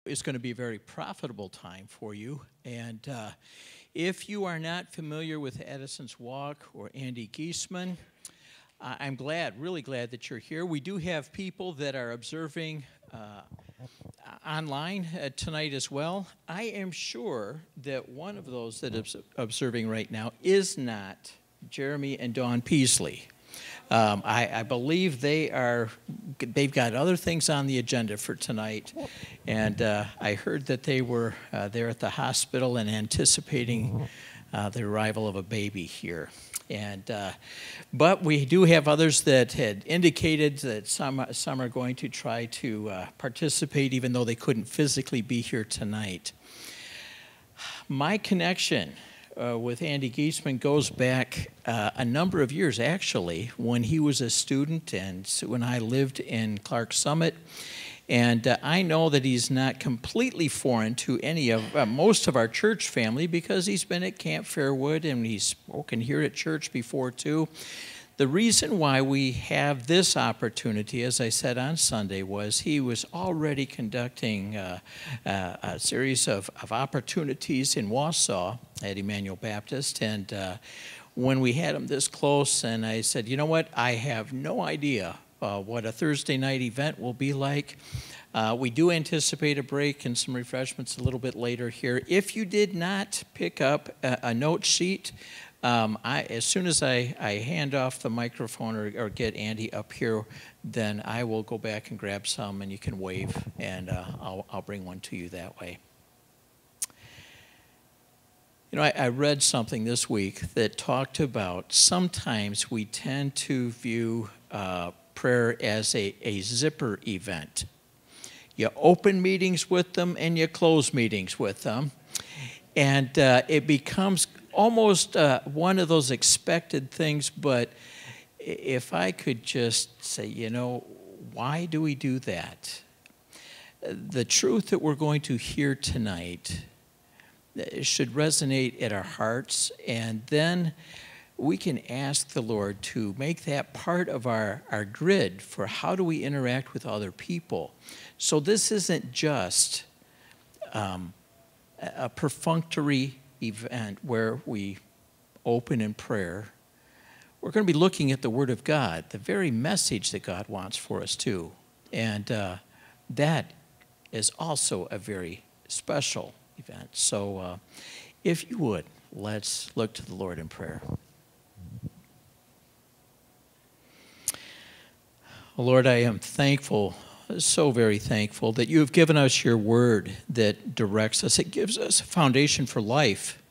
is going to be a very profitable time for you. And if you are not familiar with Edison's Walk or Andy Giessman, I'm really glad that you're here. We do have people that are observing online tonight as well. I am sure that one of those that is observing right now is not Jeremy and Dawn Peasley. I believe they've got other things on the agenda for tonight, and I heard that they were there at the hospital and anticipating the arrival of a baby here. And but we do have others that had indicated that some are going to try to participate, even though they couldn't physically be here tonight. My connection with Andy Giessman goes back a number of years, actually, when he was a student and when I lived in Clark Summit. And I know that he's not completely foreign to any of most of our church family, because he's been at Camp Fairwood and he's spoken here at church before too. The reason why we have this opportunity, as I said on Sunday, was he was already conducting a series of opportunities in Wausau at Emmanuel Baptist. And when we had him this close, and I said, you know what, I have no idea what a Thursday night event will be like. We do anticipate a break and some refreshments a little bit later here. If you did not pick up a note sheet, as soon as I hand off the microphone or get Andy up here, then I will go back and grab some, and you can wave, and I'll bring one to you that way. You know, I read something this week that talked about sometimes we tend to view prayer as a zipper event. You open meetings with them and you close meetings with them, and it becomes almost one of those expected things. But if I could just say, you know, why do we do that? The truth that we're going to hear tonight should resonate at our hearts, and then we can ask the Lord to make that part of our grid for how do we interact with other people. So this isn't just a perfunctory event where we open in prayer. We're going to be looking at the Word of God, the very message that God wants for us too. And that is also a very special event. So if you would, let's look to the Lord in prayer. Lord, I am thankful, so very thankful, that you have given us your word that directs us. It gives us a foundation for life.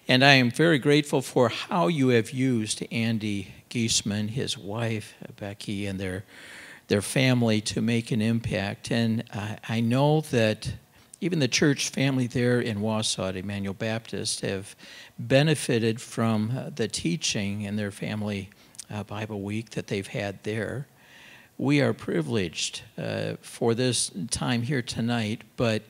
And I am very grateful for how you have used Andy Giessman, his wife, Becky, and their family to make an impact. And I know that even the church family there in Wausau at Emmanuel Baptist have benefited from the teaching in their family Bible week that they've had there. We are privileged for this time here tonight, but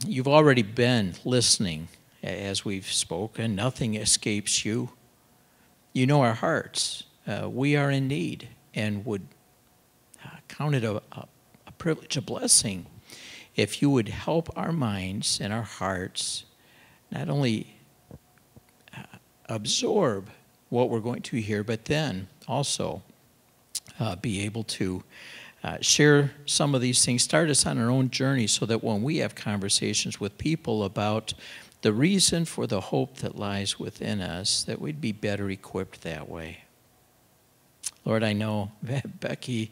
you've already been listening as we've spoken. Nothing escapes you. You know our hearts. We are in need and would count it a privilege, a blessing, if you would help our minds and our hearts not only absorb what we're going to hear, but then also be able to share some of these things, start us on our own journey, so that when we have conversations with people about the reason for the hope that lies within us, that we'd be better equipped that way. Lord, I know Becky,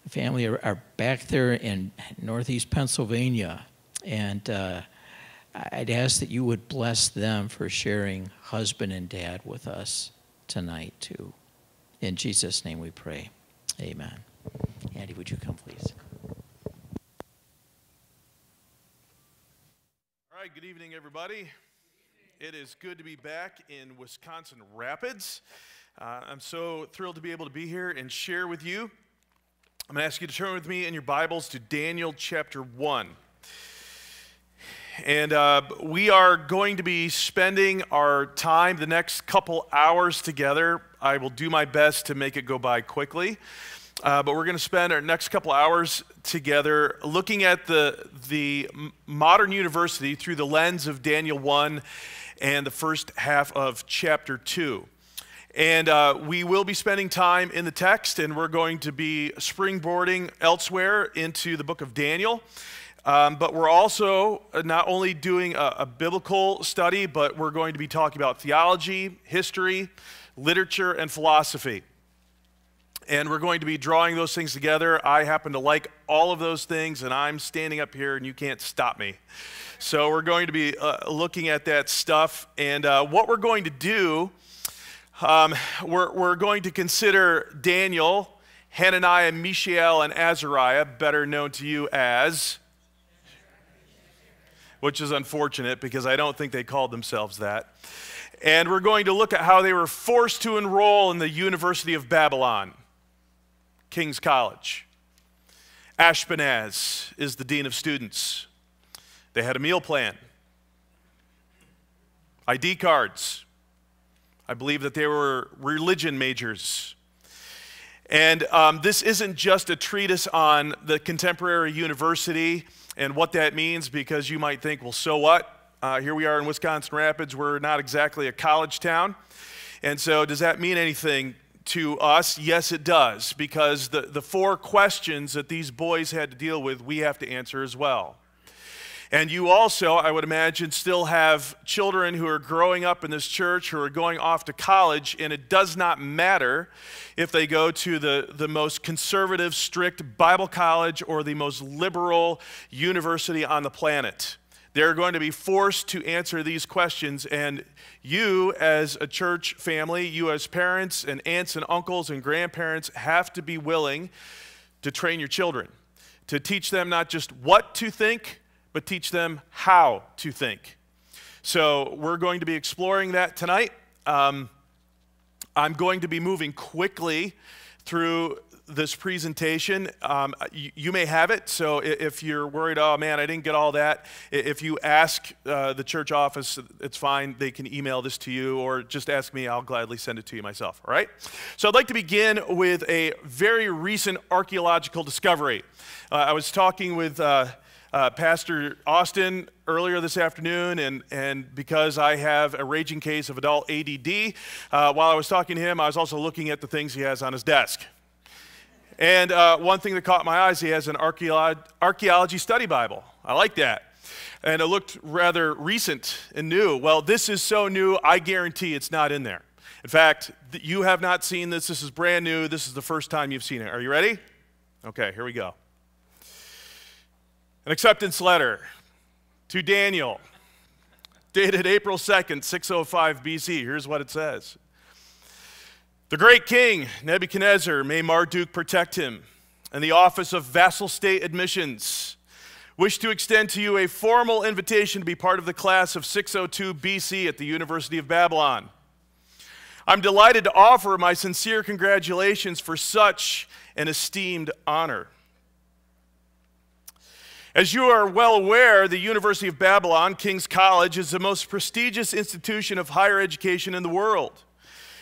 the family are back there in northeast Pennsylvania, and I'd ask that you would bless them for sharing husband and dad with us tonight too. In Jesus' name we pray. Amen. Andy, would you come, please? All right, good evening, everybody. It is good to be back in Wisconsin Rapids. I'm so thrilled to be able to be here and share with you. I'm going to ask you to turn with me in your Bibles to Daniel chapter 1. And we are going to be spending our time the next couple hours together. I will do my best to make it go by quickly. but we're going to spend our next couple hours together looking at the modern university through the lens of Daniel 1 and the first half of chapter 2. And we will be spending time in the text, and we're going to be springboarding elsewhere into the book of Daniel. But we're also not only doing a biblical study, but we're going to be talking about theology, history, literature, and philosophy. And we're going to be drawing those things together. I happen to like all of those things, and I'm standing up here, and you can't stop me. So we're going to be looking at that stuff. And what we're going to do, we're going to consider Daniel, Hananiah, Mishael, and Azariah, better known to you as, which is unfortunate because I don't think they called themselves that. And we're going to look at how they were forced to enroll in the University of Babylon, King's College. Ashpenaz is the dean of students. They had a meal plan, ID cards. I believe that they were religion majors. And this isn't just a treatise on the contemporary university and what that means, because you might think, well, so what? Here we are in Wisconsin Rapids. We're not exactly a college town. And so does that mean anything to us? Yes, it does, because the four questions that these boys had to deal with, we have to answer as well. And you also, I would imagine, still have children who are growing up in this church who are going off to college, and it does not matter if they go to the most conservative, strict Bible college or the most liberal university on the planet. They're going to be forced to answer these questions, and you as a church family, you as parents and aunts and uncles and grandparents have to be willing to train your children, to teach them not just what to think, but teach them how to think. So we're going to be exploring that tonight. I'm going to be moving quickly through this presentation. You may have it, so if you're worried, oh man, I didn't get all that, if you ask the church office, it's fine. They can email this to you, or just ask me. I'll gladly send it to you myself, all right? So I'd like to begin with a very recent archaeological discovery. I was talking with Pastor Austin earlier this afternoon, and because I have a raging case of adult ADD, while I was talking to him, I was also looking at the things he has on his desk. And one thing that caught my eyes, he has an archaeology study Bible. I like that. And it looked rather recent and new. Well, this is so new, I guarantee it's not in there. In fact, you have not seen this. This is brand new. This is the first time you've seen it. Are you ready? Okay, here we go. An acceptance letter to Daniel, dated April 2nd, 605 BC. Here's what it says. The great king, Nebuchadnezzar, may Marduk protect him, and the office of vassal state admissions wish to extend to you a formal invitation to be part of the class of 602 BC at the University of Babylon. I'm delighted to offer my sincere congratulations for such an esteemed honor. As you are well aware, the University of Babylon, King's College, is the most prestigious institution of higher education in the world.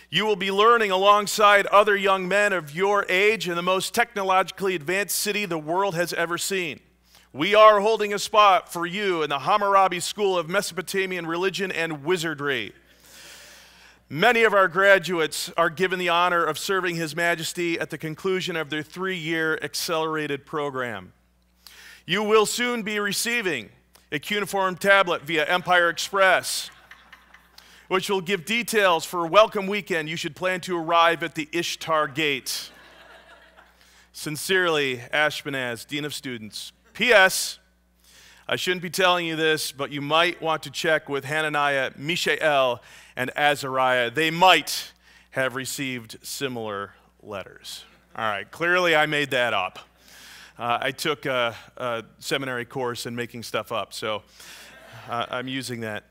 You will be learning alongside other young men of your age in the most technologically advanced city the world has ever seen. We are holding a spot for you in the Hammurabi School of Mesopotamian Religion and Wizardry. Many of our graduates are given the honor of serving His Majesty at the conclusion of their 3-year accelerated program. You will soon be receiving a cuneiform tablet via Empire Express, which will give details for a welcome weekend. You should plan to arrive at the Ishtar Gate. Sincerely, Ashpenaz, Dean of Students. P.S. I shouldn't be telling you this, but you might want to check with Hananiah, Mishael, and Azariah. They might have received similar letters. All right, clearly I made that up. I took a seminary course in making stuff up, so I'm using that.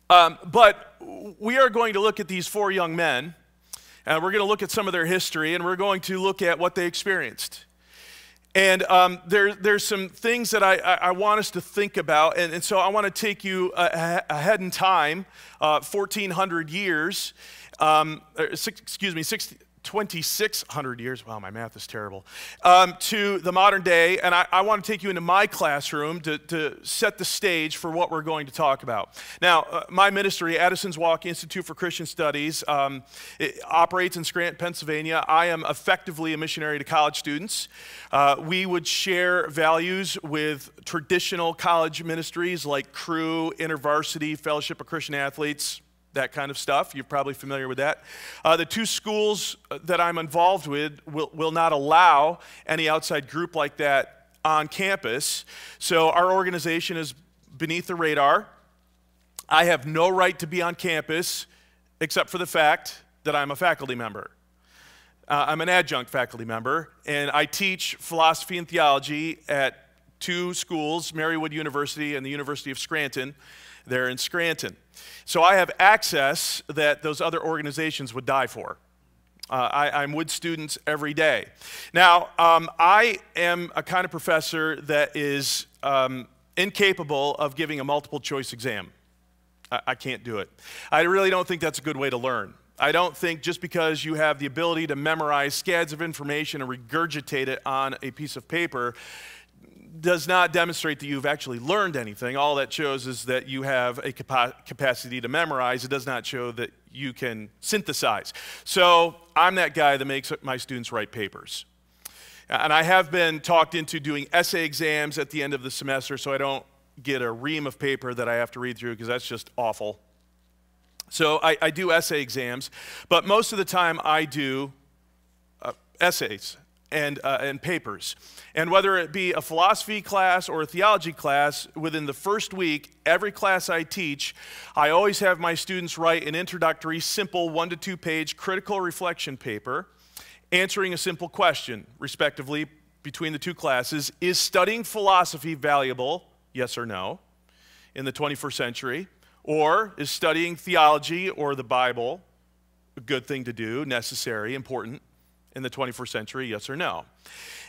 But we are going to look at these 4 young men, and we're going to look at some of their history, and we're going to look at what they experienced. And there's some things that I want us to think about, and so I want to take you ahead in time, 1,400 years, 2,600 years, wow, my math is terrible, to the modern day. And I want to take you into my classroom to set the stage for what we're going to talk about. Now, my ministry, Addison's Walk Institute for Christian Studies, it operates in Scranton, Pennsylvania. I am effectively a missionary to college students. We would share values with traditional college ministries like Cru, InterVarsity, Fellowship of Christian Athletes, that kind of stuff. You're probably familiar with that. The two schools that I'm involved with will not allow any outside group like that on campus. So our organization is beneath the radar. I have no right to be on campus except for the fact that I'm a faculty member. I'm an adjunct faculty member, and I teach philosophy and theology at two schools, Marywood University and the University of Scranton. They're in Scranton. So I have access that those other organizations would die for. I'm with students every day. Now, I am a kind of professor that is incapable of giving a multiple choice exam. I can't do it. I really don't think that's a good way to learn. I don't think just because you have the ability to memorize scads of information and regurgitate it on a piece of paper does not demonstrate that you've actually learned anything. All that shows is that you have a capacity to memorize. It does not show that you can synthesize. So I'm that guy that makes my students write papers. And I have been talked into doing essay exams at the end of the semester so I don't get a ream of paper that I have to read through because that's just awful. So I do essay exams, but most of the time I do essays and papers. And whether it be a philosophy class or a theology class, within the first week, every class I teach, I always have my students write an introductory, simple 1 to 2 page critical reflection paper, answering a simple question, respectively, between the two classes. Is studying philosophy valuable, yes or no, in the 21st century? Or is studying theology or the Bible a good thing to do, necessary, important in the 21st century, yes or no?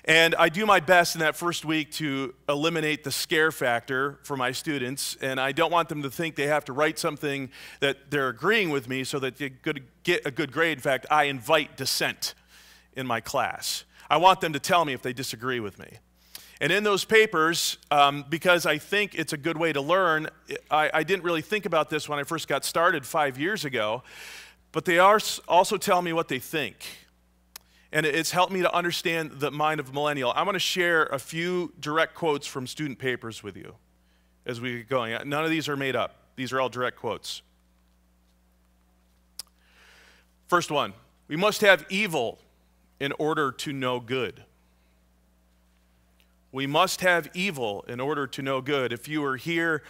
And I do my best in that first week to eliminate the scare factor for my students, and I don't want them to think they have to write something that they're agreeing with me so that they could get a good grade. In fact, I invite dissent in my class. I want them to tell me if they disagree with me. And in those papers, because I think it's a good way to learn, I didn't really think about this when I first got started 5 years ago, but they also tell me what they think. And it's helped me to understand the mind of a millennial. I'm going to share a few direct quotes from student papers with you as we get going. None of these are made up. These are all direct quotes. First one, we must have evil in order to know good. We must have evil in order to know good. If you were here,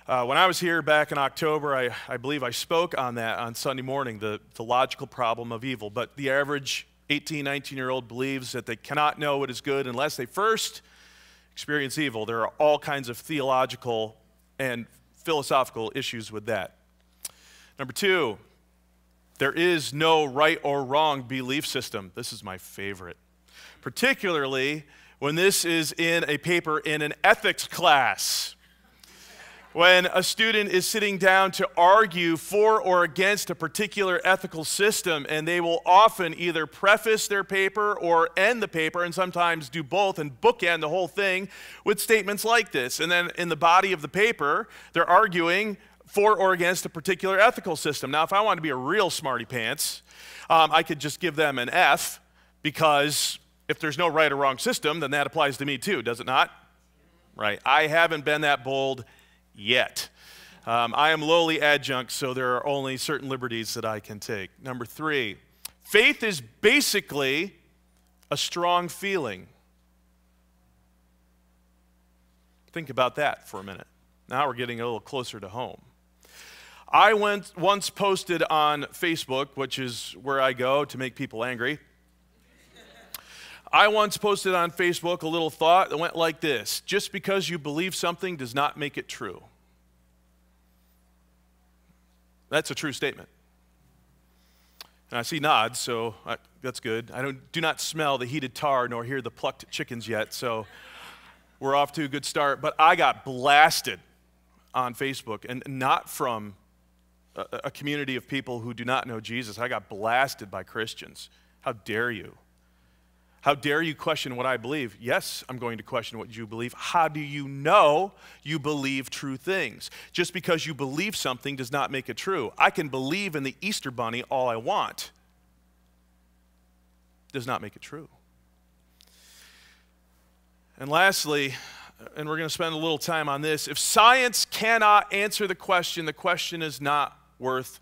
when I was here back in October, I believe I spoke on that on Sunday morning, the logical problem of evil. But the average 18, 19-year-old believes that they cannot know what is good unless they first experience evil. There are all kinds of theological and philosophical issues with that. Number two, there is no right or wrong belief system. This is my favorite, particularly when this is in a paper in an ethics class. When a student is sitting down to argue for or against a particular ethical system, and they will often either preface their paper or end the paper, and sometimes do both and bookend the whole thing with statements like this. And then in the body of the paper, they're arguing for or against a particular ethical system. Now, if I wanted to be a real smarty pants, I could just give them an F, because if there's no right or wrong system, then that applies to me too, does it not? Right. I haven't been that bold yet. I am lowly adjunct, so there are only certain liberties that I can take. Number three, faith is basically a strong feeling. Think about that for a minute. Now we're getting a little closer to home. I once posted on Facebook, which is where I go to make people angry. I once posted on Facebook a little thought that went like this: just because you believe something does not make it true. That's a true statement. And I see nods, so that's good. I do not smell the heated tar nor hear the plucked chickens yet, so we're off to a good start. But I got blasted on Facebook, and not from a community of people who do not know Jesus. I got blasted by Christians. How dare you? How dare you question what I believe? Yes, I'm going to question what you believe. How do you know you believe true things? Just because you believe something does not make it true. I can believe in the Easter Bunny all I want. Does not make it true. And lastly, and we're going to spend a little time on this, if science cannot answer the question is not worth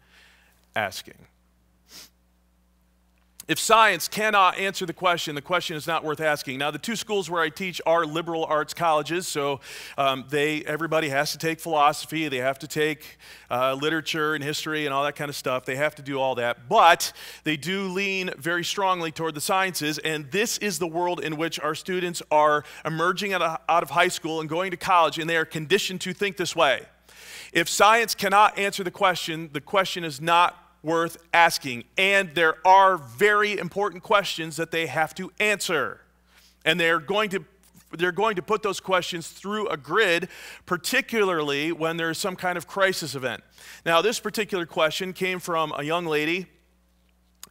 asking. If science cannot answer the question is not worth asking. Now, the two schools where I teach are liberal arts colleges, so everybody has to take philosophy, they have to take literature and history and all that kind of stuff. They have to do all that, but they do lean very strongly toward the sciences, and this is the world in which our students are emerging out of high school and going to college, and they are conditioned to think this way. If science cannot answer the question is not worth asking. And there are very important questions that they have to answer. And they're going to put those questions through a grid, particularly when there's some kind of crisis event. Now, this particular question came from a young lady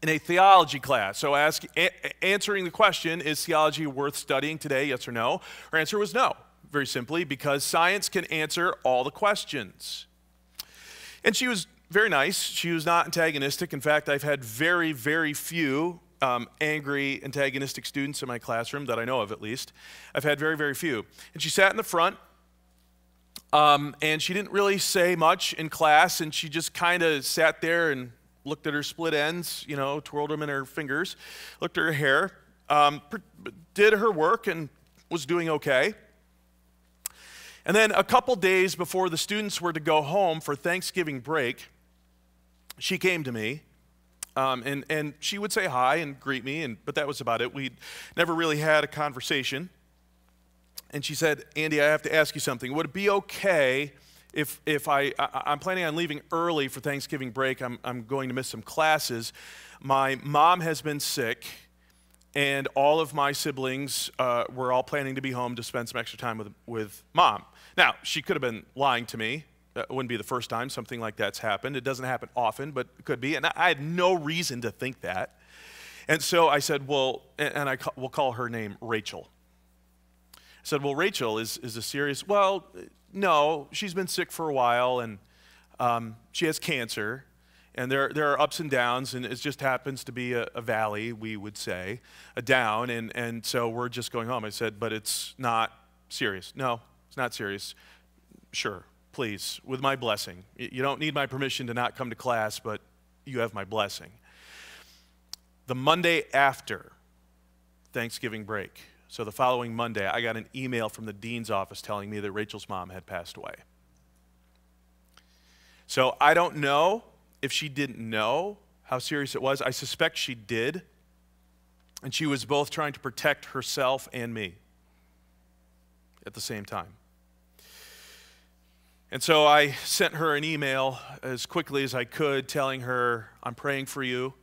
in a theology class. So answering the question, is theology worth studying today, yes or no? Her answer was no, very simply, because science can answer all the questions. And she was very nice. She was not antagonistic. In fact, I've had very, very few angry, antagonistic students in my classroom, that I know of at least. I've had very, very few. And she sat in the front, and she didn't really say much in class, and she just kind of sat there and looked at her split ends, twirled them in her fingers, looked at her hair, did her work, and was doing okay. And then a couple days before the students were to go home for Thanksgiving break, she came to me, and she would say hi and greet me, but that was about it. We'd never really had a conversation. And she said, Andy, I have to ask you something. Would it be okay if I'm planning on leaving early for Thanksgiving break? I'm going to miss some classes. My mom has been sick, and all of my siblings were all planning to be home to spend some extra time with Mom. Now, she could have been lying to me. It wouldn't be the first time something like that's happened. It doesn't happen often, but it could be. And I had no reason to think that. And so I said, we'll call her name Rachel. I said, well, Rachel, is this serious? Well, no, she's been sick for a while, and she has cancer. And there are ups and downs, and it just happens to be a valley, we would say, a down. And so we're just going home. I said, but it's not serious. No, it's not serious. Sure. Please, with my blessing. You don't need my permission to not come to class, but you have my blessing. The Monday after Thanksgiving break, so the following Monday, I got an email from the dean's office telling me that Rachel's mom had passed away. So I don't know if she didn't know how serious it was. I suspect she did, and she was both trying to protect herself and me at the same time. And so I sent her an email as quickly as I could telling her, I'm praying for you.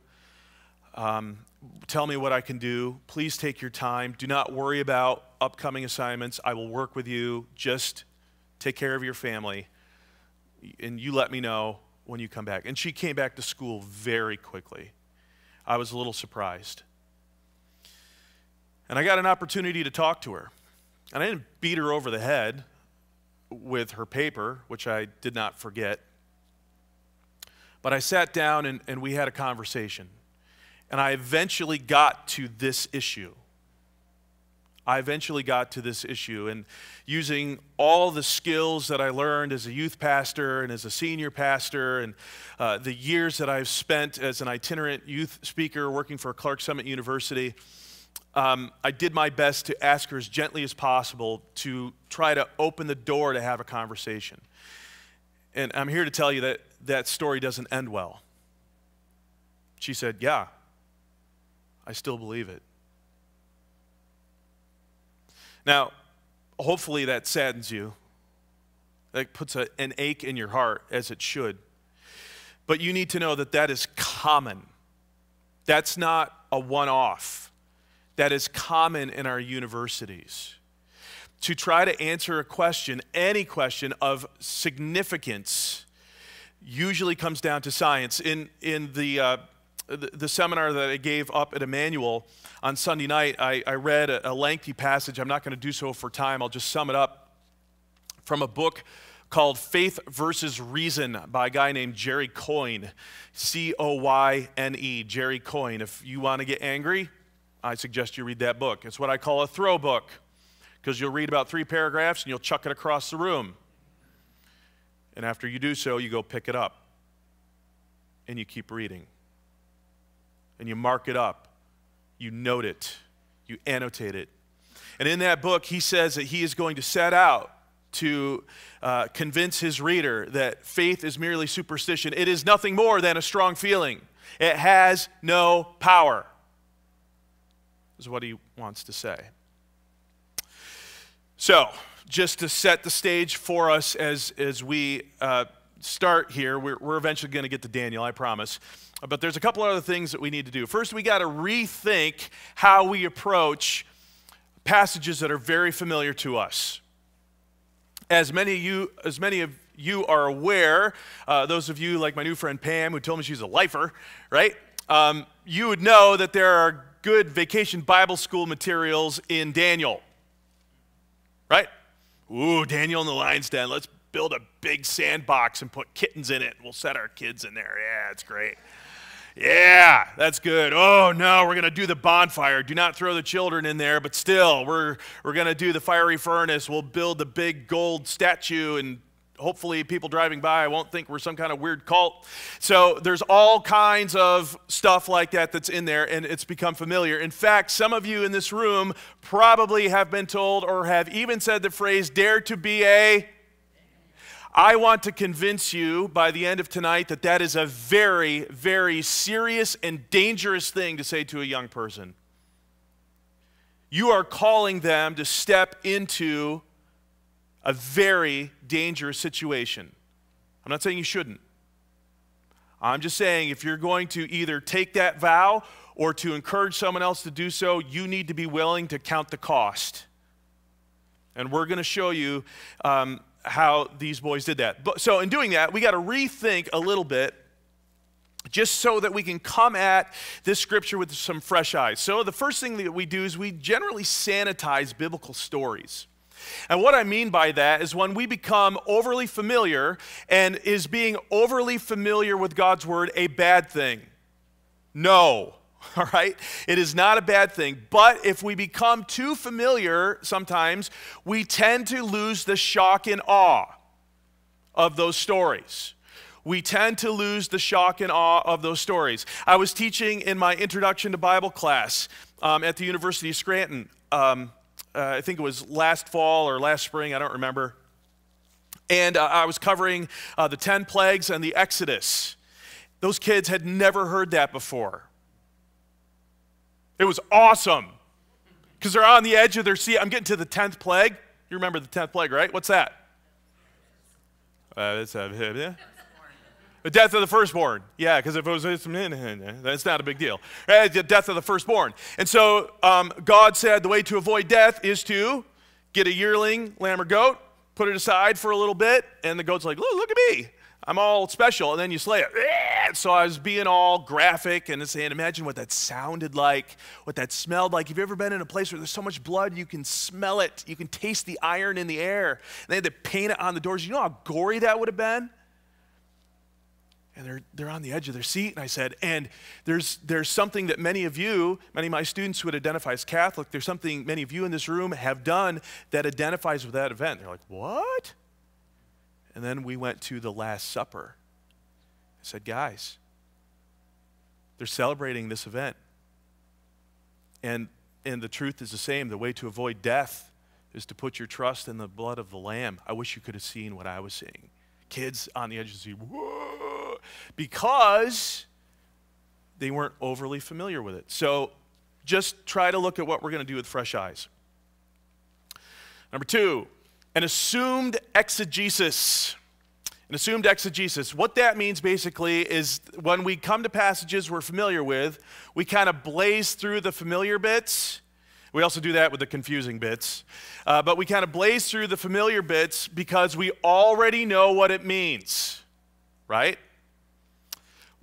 Tell me what I can do. Please take your time. Do not worry about upcoming assignments. I will work with you. Just take care of your family. And you let me know when you come back. And she came back to school very quickly. I was a little surprised. And I got an opportunity to talk to her. And I didn't beat her over the head with her paper, which I did not forget. But I sat down and we had a conversation. And I eventually got to this issue. And using all the skills that I learned as a youth pastor and as a senior pastor and the years that I've spent as an itinerant youth speaker working for Clark Summit University, I did my best to ask her as gently as possible to try to open the door to have a conversation. And I'm here to tell you that that story doesn't end well. She said, yeah, I still believe it. Now, hopefully that saddens you. That puts an ache in your heart, as it should. But you need to know that that is common. That's not a one-off. That is common in our universities. To try to answer a question, any question of significance, usually comes down to science. In the the seminar that I gave up at Emmanuel on Sunday night, I read a lengthy passage. I'm not going to do so for time. I'll just sum it up from a book called Faith versus Reason by a guy named Jerry Coyne, C-O-Y-N-E, Jerry Coyne. If you want to get angry, I suggest you read that book. It's what I call a throw book, because you'll read about 3 paragraphs and you'll chuck it across the room. And after you do so, you go pick it up and you keep reading. And you mark it up, you note it, you annotate it. And in that book, he says that he is going to set out to convince his reader that faith is merely superstition. It is nothing more than a strong feeling. It has no power, is what he wants to say. So, just to set the stage for us as we start here, we're eventually going to get to Daniel, I promise. But there's a couple other things that we need to do. First, we got to rethink how we approach passages that are very familiar to us. As many of you are aware, those of you like my new friend Pam, who told me she's a lifer, right? You would know that there are good vacation Bible school materials in Daniel, right? Ooh, Daniel in the lion's den. Let's build a big sandbox and put kittens in it. We'll set our kids in there. Yeah, it's great. Yeah, that's good. Oh, no, we're going to do the bonfire. Do not throw the children in there, but still, we're going to do the fiery furnace. We'll build the big gold statue, and hopefully people driving by won't think we're some kind of weird cult. So there's all kinds of stuff like that that's in there, and it's become familiar. In fact, some of you in this room probably have been told or have even said the phrase, dare to be a... I want to convince you by the end of tonight that that is a very, very serious and dangerous thing to say to a young person. You are calling them to step into a very dangerous situation. I'm not saying you shouldn't. I'm just saying if you're going to either take that vow or to encourage someone else to do so, you need to be willing to count the cost. And we're going to show you how these boys did that. So in doing that, we got to rethink a little bit just so that we can come at this scripture with some fresh eyes. So the first thing that we do is we generally sanitize biblical stories. And what I mean by that is when we become overly familiar, and is being overly familiar with God's word a bad thing? No. All right? It is not a bad thing. But if we become too familiar, sometimes we tend to lose the shock and awe of those stories. We tend to lose the shock and awe of those stories. I was teaching in my introduction to Bible class at the University of Scranton. I think it was last fall or last spring, I don't remember. And I was covering the 10 plagues and the Exodus. Those kids had never heard that before. It was awesome because they're on the edge of their seat. I'm getting to the 10th plague. You remember the 10th plague, right? What's that? The death of the firstborn. Yeah, because if it was, that's not a big deal. Right? The death of the firstborn. And so God said the way to avoid death is to get a yearling lamb or goat, put it aside for a little bit, and the goat's like, look at me. I'm all special, and then you slay it. So I was being all graphic and saying, imagine what that sounded like, what that smelled like. Have you ever been in a place where there's so much blood, you can smell it, you can taste the iron in the air? And they had to paint it on the doors. You know how gory that would have been? And they're on the edge of their seat, and I said, and there's something that many of my students who would identify as Catholic, there's something many of you in this room have done that identifies with that event. They're like, what? And then we went to the Last Supper. I said, guys, they're celebrating this event. And the truth is the same. The way to avoid death is to put your trust in the blood of the Lamb. I wish you could have seen what I was seeing. Kids on the edge of the seat, whoa, because they weren't overly familiar with it. So just try to look at what we're going to do with fresh eyes. Number 2. An assumed exegesis. An assumed exegesis. What that means basically is when we come to passages we're familiar with, we kind of blaze through the familiar bits. We also do that with the confusing bits. But we kind of blaze through the familiar bits because we already know what it means, right?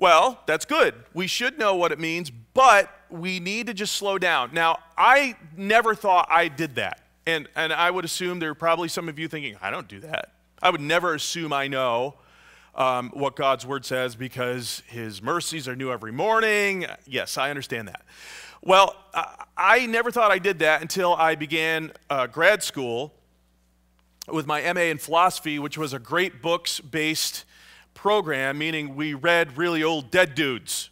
Well, that's good. We should know what it means, but we need to just slow down. Now, I never thought I did that. And I would assume there are probably some of you thinking, I don't do that. I would never assume I know what God's word says because his mercies are new every morning. Yes, I understand that. Well, I never thought I did that until I began grad school with my MA in philosophy, which was a great books-based program, meaning we read really old dead dudes.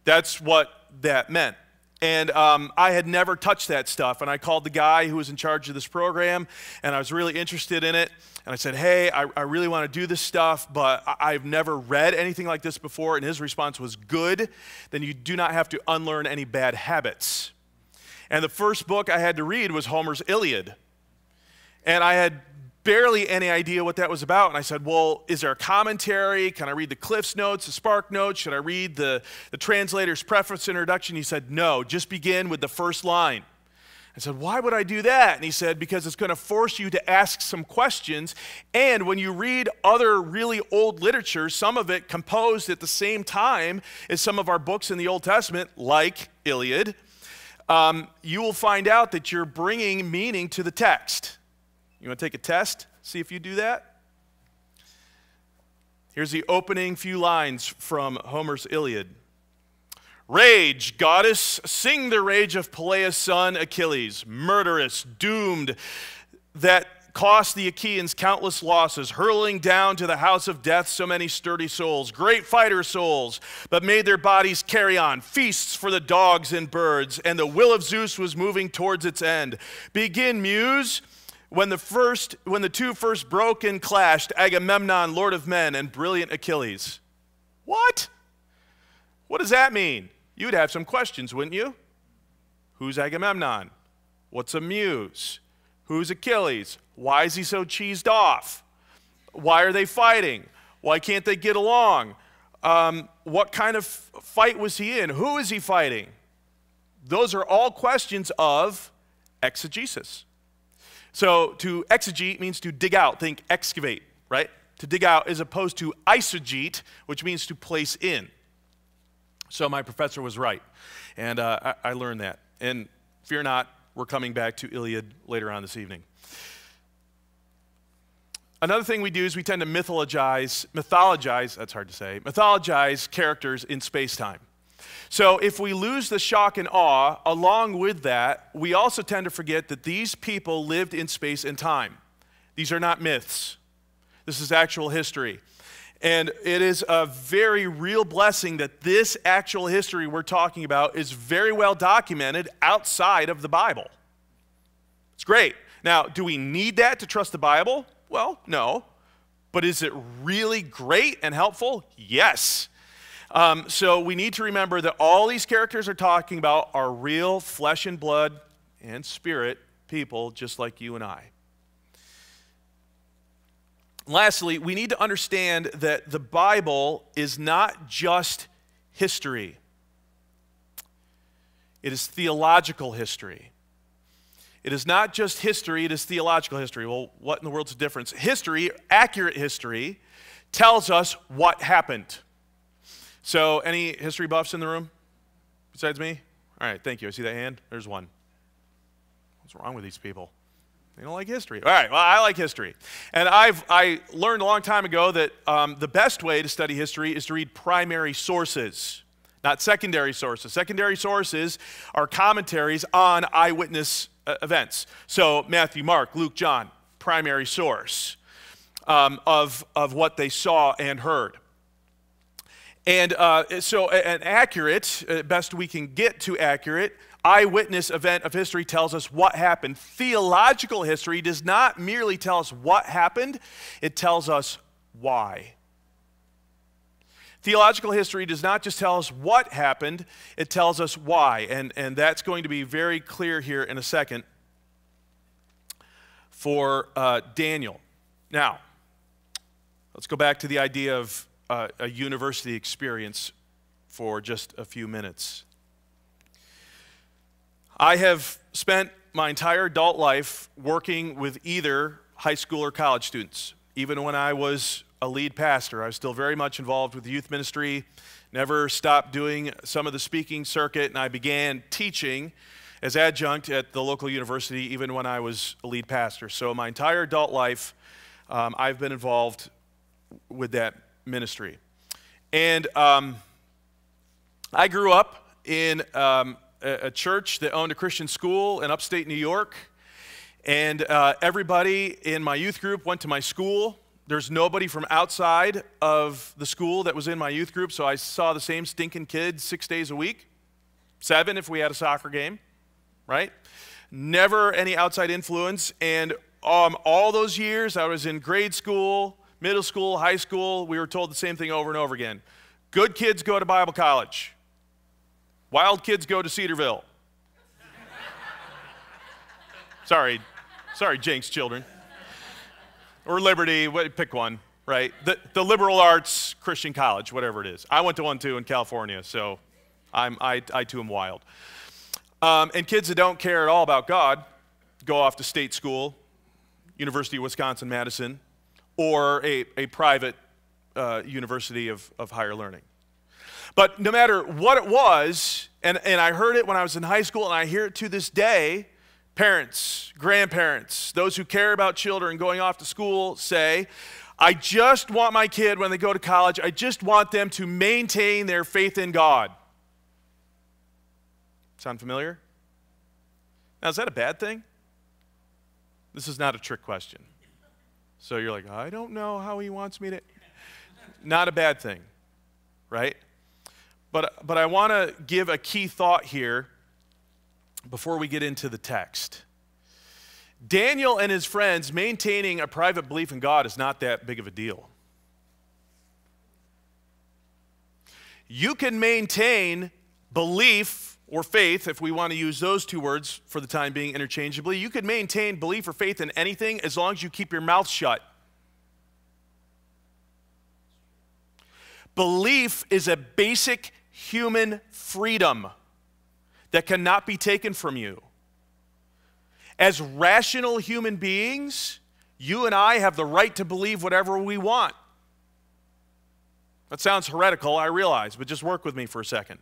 That's what that meant. And I had never touched that stuff. And I called the guy who was in charge of this program, and I was really interested in it. And I said, hey, I really want to do this stuff, but I've never read anything like this before. And his response was, good, then you do not have to unlearn any bad habits. And the first book I had to read was Homer's Iliad. And I had barely any idea what that was about. And I said, well, is there a commentary? Can I read the Cliff's Notes, the Spark Notes? Should I read the translator's preface introduction? He said, no, just begin with the first line. I said, why would I do that? And he said, because it's going to force you to ask some questions. And when you read other really old literature, some of it composed at the same time as some of our books in the Old Testament, like Iliad, you will find out that you're bringing meaning to the text. You want to take a test? See if you do that? Here's the opening few lines from Homer's Iliad. Rage, goddess, sing the rage of Peleus' son Achilles, murderous, doomed, that cost the Achaeans countless losses, hurling down to the house of death so many sturdy souls, great fighter souls, but made their bodies carry on, feasts for the dogs and birds, and the will of Zeus was moving towards its end. Begin, muse. When the two first broke and clashed, Agamemnon, lord of men, and brilliant Achilles. What? What does that mean? You'd have some questions, wouldn't you? Who's Agamemnon? What's a muse? Who's Achilles? Why is he so cheesed off? Why are they fighting? Why can't they get along? What kind of fight was he in? Who is he fighting? Those are all questions of exegesis. So to exegete means to dig out, think excavate, right? To dig out as opposed to eisegete, which means to place in. So my professor was right, and I learned that. And fear not, we're coming back to Iliad later on this evening. Another thing we do is we tend to mythologize, that's hard to say, mythologize characters in space-time. So if we lose the shock and awe, along with that, we also tend to forget that these people lived in space and time. These are not myths. This is actual history. And it is a very real blessing that this actual history we're talking about is very well documented outside of the Bible. It's great. Now, do we need that to trust the Bible? Well, no. But is it really great and helpful? Yes. So we need to remember that all these characters are talking about are real flesh and blood and spirit people just like you and I. Lastly, we need to understand that the Bible is not just history. It is theological history. It is not just history, it is theological history. Well, what in the world's the difference? History, accurate history, tells us what happened. So, any history buffs in the room besides me? All right, thank you. I see that hand. There's one. What's wrong with these people? They don't like history. All right, well, I like history. And I learned a long time ago that the best way to study history is to read primary sources, not secondary sources. Secondary sources are commentaries on eyewitness events. So, Matthew, Mark, Luke, John, primary source of what they saw and heard. And so an accurate, best we can get to accurate, eyewitness event of history tells us what happened. Theological history does not merely tell us what happened, it tells us why. Theological history does not just tell us what happened, it tells us why. And that's going to be very clear here in a second for Daniel. Now, let's go back to the idea of a university experience for just a few minutes. I have spent my entire adult life working with either high school or college students. Even when I was a lead pastor. I was still very much involved with the youth ministry, never stopped doing some of the speaking circuit, and I began teaching as adjunct at the local university even when I was a lead pastor. So my entire adult life, I've been involved with that ministry. And I grew up in a church that owned a Christian school in upstate New York, and everybody in my youth group went to my school. There's nobody from outside of the school that was in my youth group, so I saw the same stinking kids 6 days a week, 7 if we had a soccer game, right? Never any outside influence, and all those years I was in grade school, middle school, high school, we were told the same thing over and over again. Good kids go to Bible college. Wild kids go to Cedarville. Sorry, Jenks children. Or Liberty, pick one, right? The liberal arts Christian college, whatever it is. I went to one too in California, so I too am wild. And kids that don't care at all about God go off to state school, University of Wisconsin-Madison, or a private university of higher learning. But no matter what it was, and I heard it when I was in high school, and I hear it to this day, parents, grandparents, those who care about children going off to school say, I just want my kid when they go to college, I just want them to maintain their faith in God. Sound familiar? Now, is that a bad thing? This is not a trick question. So you're like, I don't know how he wants me to. Not a bad thing, right? But I want to give a key thought here before we get into the text. Daniel and his friends maintaining a private belief in God is not that big of a deal. You can maintain belief or faith, if we want to use those two words for the time being interchangeably. You can maintain belief or faith in anything as long as you keep your mouth shut. Belief is a basic human freedom that cannot be taken from you. As rational human beings, you and I have the right to believe whatever we want. That sounds heretical, I realize, but just work with me for a second.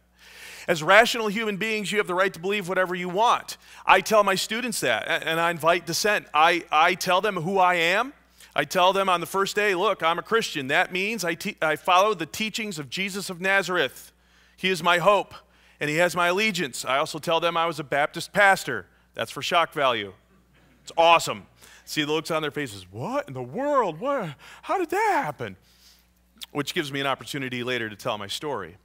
As rational human beings, you have the right to believe whatever you want. I tell my students that, and I invite dissent. I tell them who I am. I tell them on the first day, look, I'm a Christian. That means I follow the teachings of Jesus of Nazareth. He is my hope, and he has my allegiance. I also tell them I was a Baptist pastor. That's for shock value. It's awesome. See the looks on their faces. What in the world? What? How did that happen? Which gives me an opportunity later to tell my story.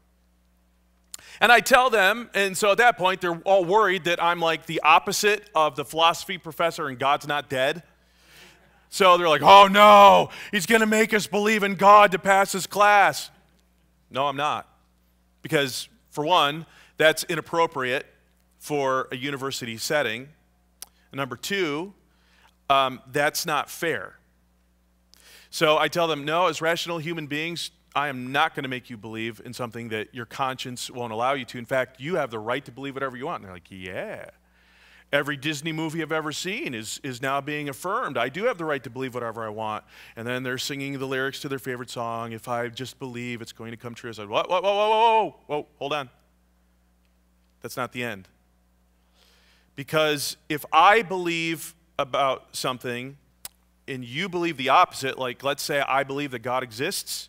And I tell them, and so at that point, they're all worried that I'm like the opposite of the philosophy professor and God's not dead. So they're like, oh no, he's going to make us believe in God to pass his class. No, I'm not. Because, for one, that's inappropriate for a university setting. And number two, that's not fair. So I tell them, no, as rational human beings, I am not going to make you believe in something that your conscience won't allow you to. In fact, you have the right to believe whatever you want. And they're like, yeah. Every Disney movie I've ever seen is now being affirmed. I do have the right to believe whatever I want. And then they're singing the lyrics to their favorite song. If I just believe, it's going to come true. I said, whoa, hold on. That's not the end. Because if I believe about something and you believe the opposite, like let's say I believe that God exists,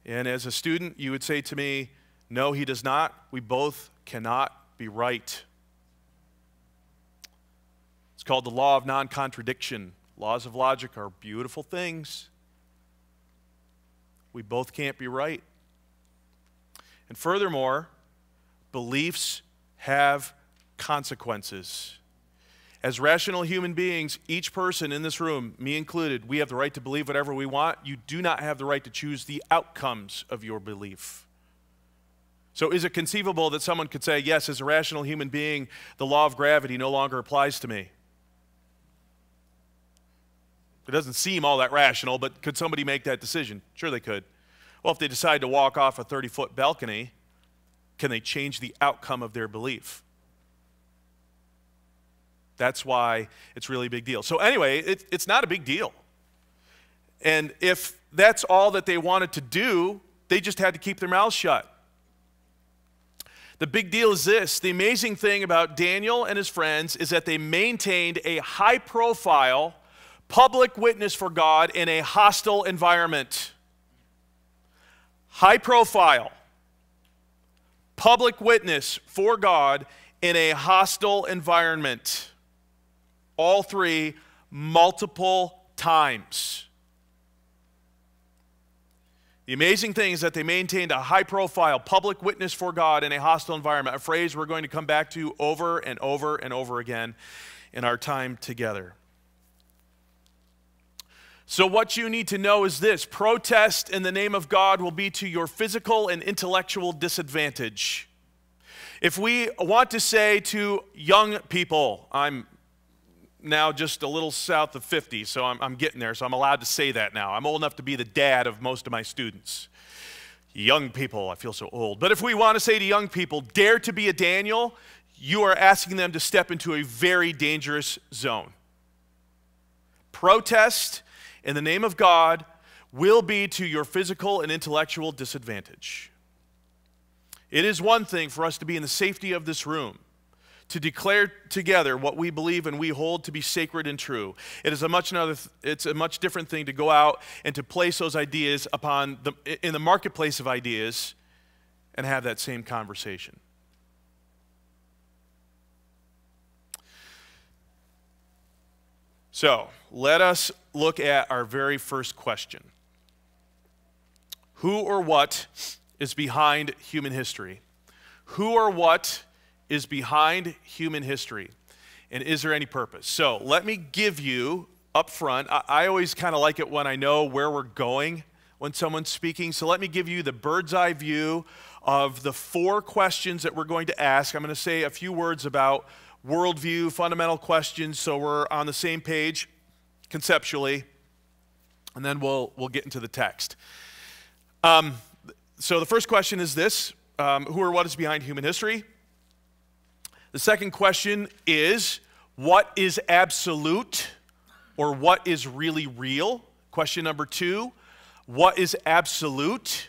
and as a student you would say to me, no, he does not, we both cannot be right. It's called the law of non-contradiction. Laws of logic are beautiful things. We both can't be right. And furthermore, beliefs have consequences. As rational human beings, each person in this room, me included, we have the right to believe whatever we want. You do not have the right to choose the outcomes of your belief. So is it conceivable that someone could say, yes, as a rational human being, the law of gravity no longer applies to me? It doesn't seem all that rational, but could somebody make that decision? Sure they could. Well, if they decide to walk off a 30-foot balcony, can they change the outcome of their belief? That's why it's really a big deal. So anyway, it's not a big deal. And if that's all that they wanted to do. They just had to keep their mouths shut. The big deal is this. The amazing thing about Daniel and his friends is that they maintained a high-profile public witness for God in a hostile environment. High-profile public witness for God in a hostile environment. All three, multiple times. The amazing thing is that they maintained a high-profile public witness for God in a hostile environment, a phrase we're going to come back to over and over and over again in our time together. So what you need to know is this: protest in the name of God will be to your physical and intellectual disadvantage. If we want to say to young people, I'm now just a little south of 50, so I'm getting there, so I'm allowed to say that now. I'm old enough to be the dad of most of my students. Young people, I feel so old. But if we want to say to young people, dare to be a Daniel, you are asking them to step into a very dangerous zone. Protest in the name of God will be to your physical and intellectual disadvantage. It is one thing for us to be in the safety of this room, to declare together what we believe and we hold to be sacred and true. It's a much different thing to go out and to place those ideas in the marketplace of ideas and have that same conversation. So, let us look at our very first question. Who or what is behind human history? Who or what is behind human history? And is there any purpose? So let me give you up front, I always kind of like it when I know where we're going when someone's speaking. So let me give you the bird's eye view of the 4 questions that we're going to ask. I'm going to say a few words about worldview, fundamental questions, so we're on the same page conceptually, and then we'll get into the text. So the first question is this: who or what is behind human history? The second question is, what is absolute, or what is really real? Question number 2, what is absolute,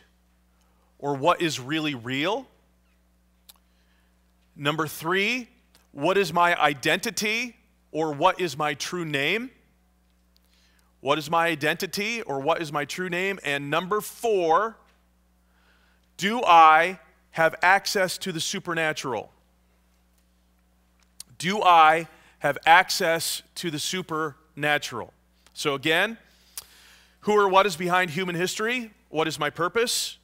or what is really real? Number 3, what is my identity, or what is my true name? What is my identity, or what is my true name? And number 4, do I have access to the supernatural? Do I have access to the supernatural? So again, who or what is behind human history? What is my purpose?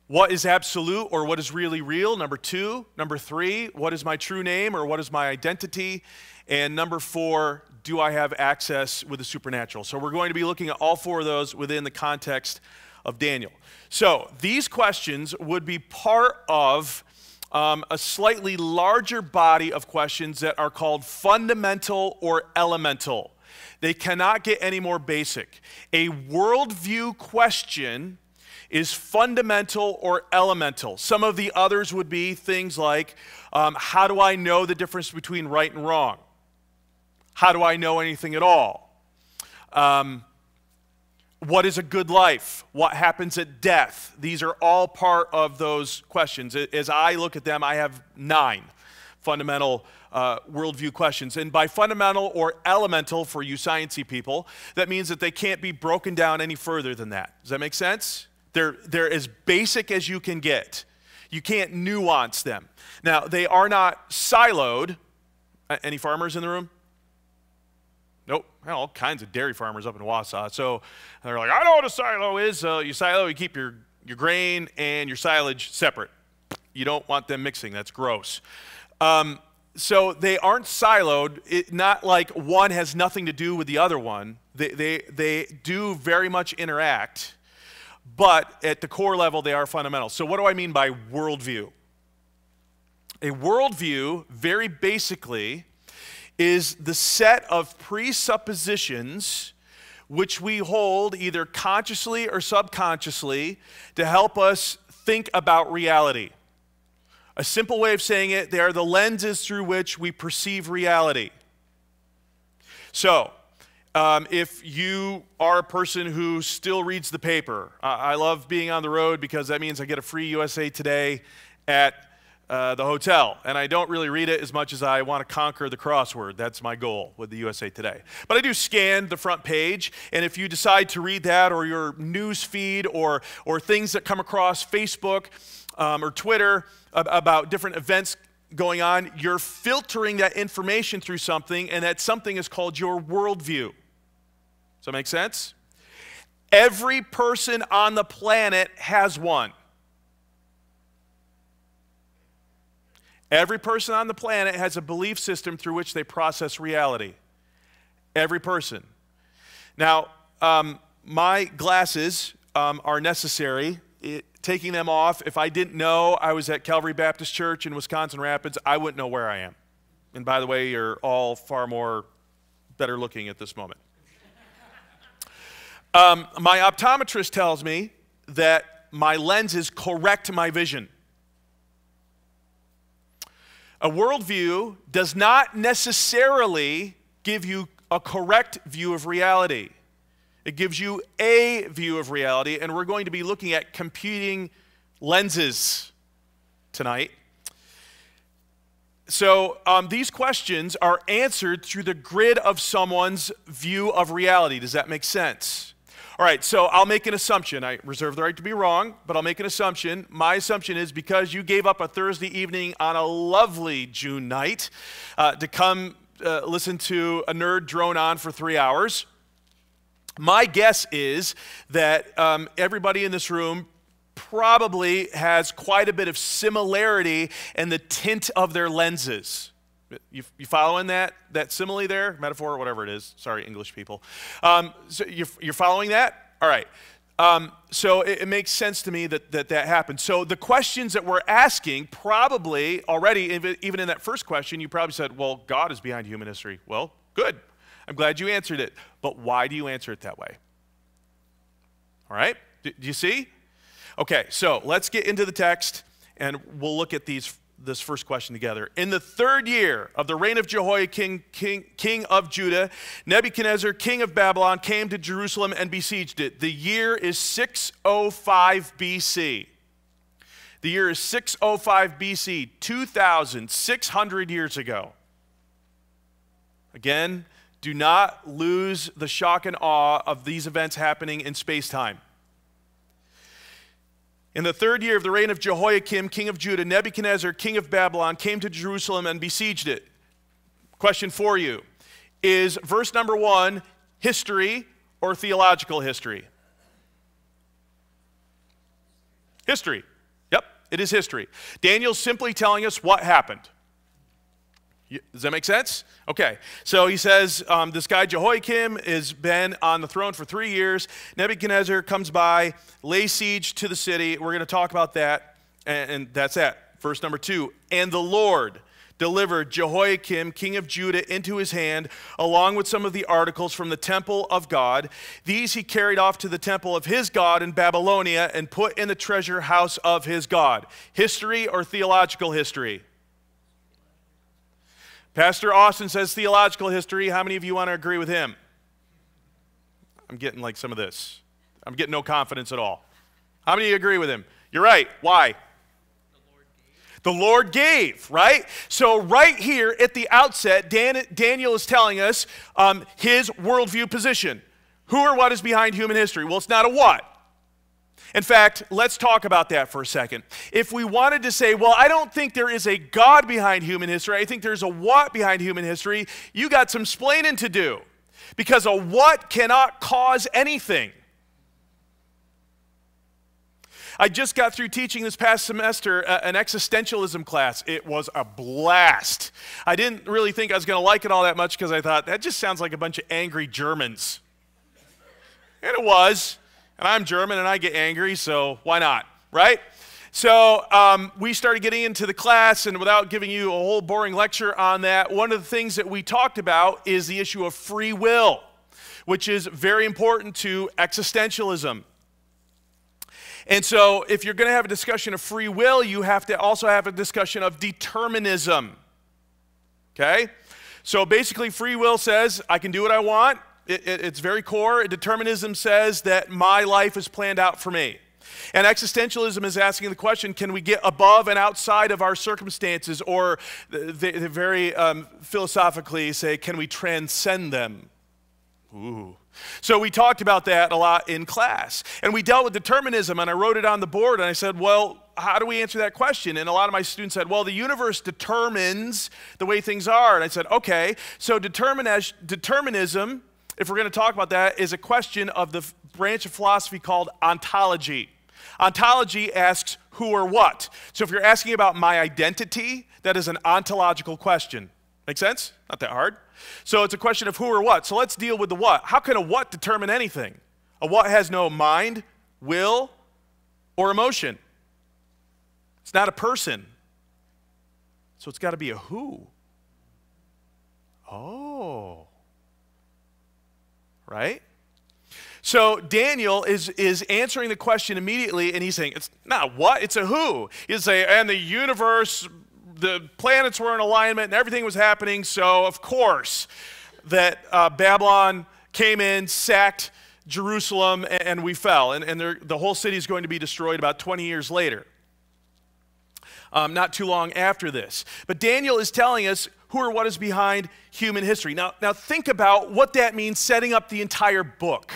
What is absolute, or what is really real? Number 2. Number 3, what is my true name, or what is my identity? And number 4, do I have access with the supernatural? So we're going to be looking at all 4 of those within the context of Daniel. So these questions would be part of a slightly larger body of questions that are called fundamental or elemental. They cannot get any more basic. A worldview question is fundamental or elemental. Some of the others would be things like, how do I know the difference between right and wrong? How do I know anything at all? What is a good life? What happens at death? These are all part of those questions. As I look at them, I have 9 fundamental worldview questions. And by fundamental or elemental for you sciencey people, that means that they can't be broken down any further than that. Does that make sense? They're as basic as you can get. You can't nuance them. Now, they are not siloed. Any farmers in the room? Nope. All kinds of dairy farmers up in Wausau. So they're like, I know what a silo is. You silo, you keep your grain and your silage separate. You don't want them mixing. That's gross. So they aren't siloed. Not like one has nothing to do with the other one. They do very much interact, but at the core level, they are fundamental. So what do I mean by worldview? A worldview, very basically, is the set of presuppositions which we hold either consciously or subconsciously to help us think about reality. A simple way of saying it, they are the lenses through which we perceive reality. So, if you are a person who still reads the paper. I love being on the road because that means I get a free USA Today at the hotel. And I don't really read it as much as I want to conquer the crossword. That's my goal with the USA Today. But I do scan the front page, and if you decide to read that or your news feed or things that come across Facebook or Twitter about different events going on, you're filtering that information through something, and that something is called your worldview. Does that make sense? Every person on the planet has one. Every person on the planet has a belief system through which they process reality. Every person. Now, my glasses are necessary. Taking them off, if I didn't know I was at Calvary Baptist Church in Wisconsin Rapids, I wouldn't know where I am. And by the way, you're all far more better looking at this moment. My optometrist tells me that my lenses correct my vision. A worldview does not necessarily give you a correct view of reality. It gives you a view of reality, and we're going to be looking at competing lenses tonight. So these questions are answered through the grid of someone's view of reality. Does that make sense? All right, so I'll make an assumption. I reserve the right to be wrong, but I'll make an assumption. My assumption is because you gave up a Thursday evening on a lovely June night to come listen to a nerd drone on for 3 hours, my guess is that everybody in this room probably has quite a bit of similarity in the tint of their lenses. You following that simile there? Metaphor, whatever it is. Sorry, English people. So you're following that? All right. So it makes sense to me that happens. So the questions that we're asking probably already, even in that first question, you probably said, well, God is behind human history. Well, good. I'm glad you answered it. But why do you answer it that way? All right? Do you see? Okay, so let's get into the text, and we'll look at this first question together. In the 3rd year of the reign of Jehoiakim, king of Judah, Nebuchadnezzar, king of Babylon, came to Jerusalem and besieged it. The year is 605 BC. The year is 605 BC, 2,600 years ago. Again, do not lose the shock and awe of these events happening in space-time. In the 3rd year of the reign of Jehoiakim, king of Judah, Nebuchadnezzar, king of Babylon, came to Jerusalem and besieged it. Question for you. Is verse number 1 history or theological history? History. Yep, it is history. Daniel's simply telling us what happened. Does that make sense? Okay, so he says this guy Jehoiakim has been on the throne for 3 years. Nebuchadnezzar comes by, lays siege to the city. We're going to talk about that, and that's that. Verse number 2, and the Lord delivered Jehoiakim, king of Judah, into his hand, along with some of the articles from the temple of God. These he carried off to the temple of his God in Babylonia and put in the treasure house of his God. History or theological history? Pastor Austin says theological history. How many of you want to agree with him? I'm getting like some of this. I'm getting no confidence at all. How many of you agree with him? You're right. Why? The Lord gave, right? So right here at the outset, Daniel is telling us his worldview position. Who or what is behind human history? Well, it's not a what. In fact, let's talk about that for a second. If we wanted to say, well, I don't think there is a God behind human history, I think there's a what behind human history, you got some splaining to do. Because a what cannot cause anything. I just got through teaching this past semester an existentialism class. It was a blast. I didn't really think I was going to like it all that much because I thought, that just sounds like a bunch of angry Germans. And it was. And I'm German and I get angry, so why not, right? So we started getting into the class, and without giving you a whole boring lecture on that, one of the things that we talked about is the issue of free will, which is very important to existentialism. And so if you're going to have a discussion of free will, you have to also have a discussion of determinism, okay? So basically free will says I can do what I want, It's very core. Determinism says that my life is planned out for me. And existentialism is asking the question, can we get above and outside of our circumstances? Or they very philosophically say, can we transcend them? Ooh. So we talked about that a lot in class. And we dealt with determinism, and I wrote it on the board, and I said, well, how do we answer that question? And a lot of my students said, well, the universe determines the way things are. And I said, okay, so determinism, if we're going to talk about that, is a question of the branch of philosophy called ontology. Ontology asks who or what. So if you're asking about my identity, that is an ontological question. Make sense? Not that hard. So it's a question of who or what. So let's deal with the what. How can a what determine anything? A what has no mind, will, or emotion. It's not a person. So it's got to be a who. Oh. Right? So Daniel is answering the question immediately, and he's saying, it's not what, it's a who. He'll say, and the universe, the planets were in alignment, and everything was happening, so of course that Babylon came in, sacked Jerusalem, and we fell. And the whole city is going to be destroyed about 20 years later. Not too long after this. But Daniel is telling us who or what is behind human history. Now think about what that means setting up the entire book.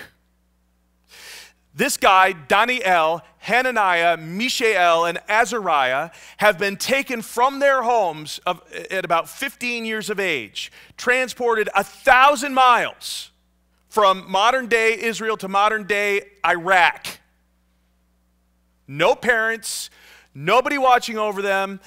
This guy, Daniel, Hananiah, Mishael, and Azariah have been taken from their homes at about 15 years of age, transported 1,000 miles from modern-day Israel to modern-day Iraq. No parents, nobody watching over them,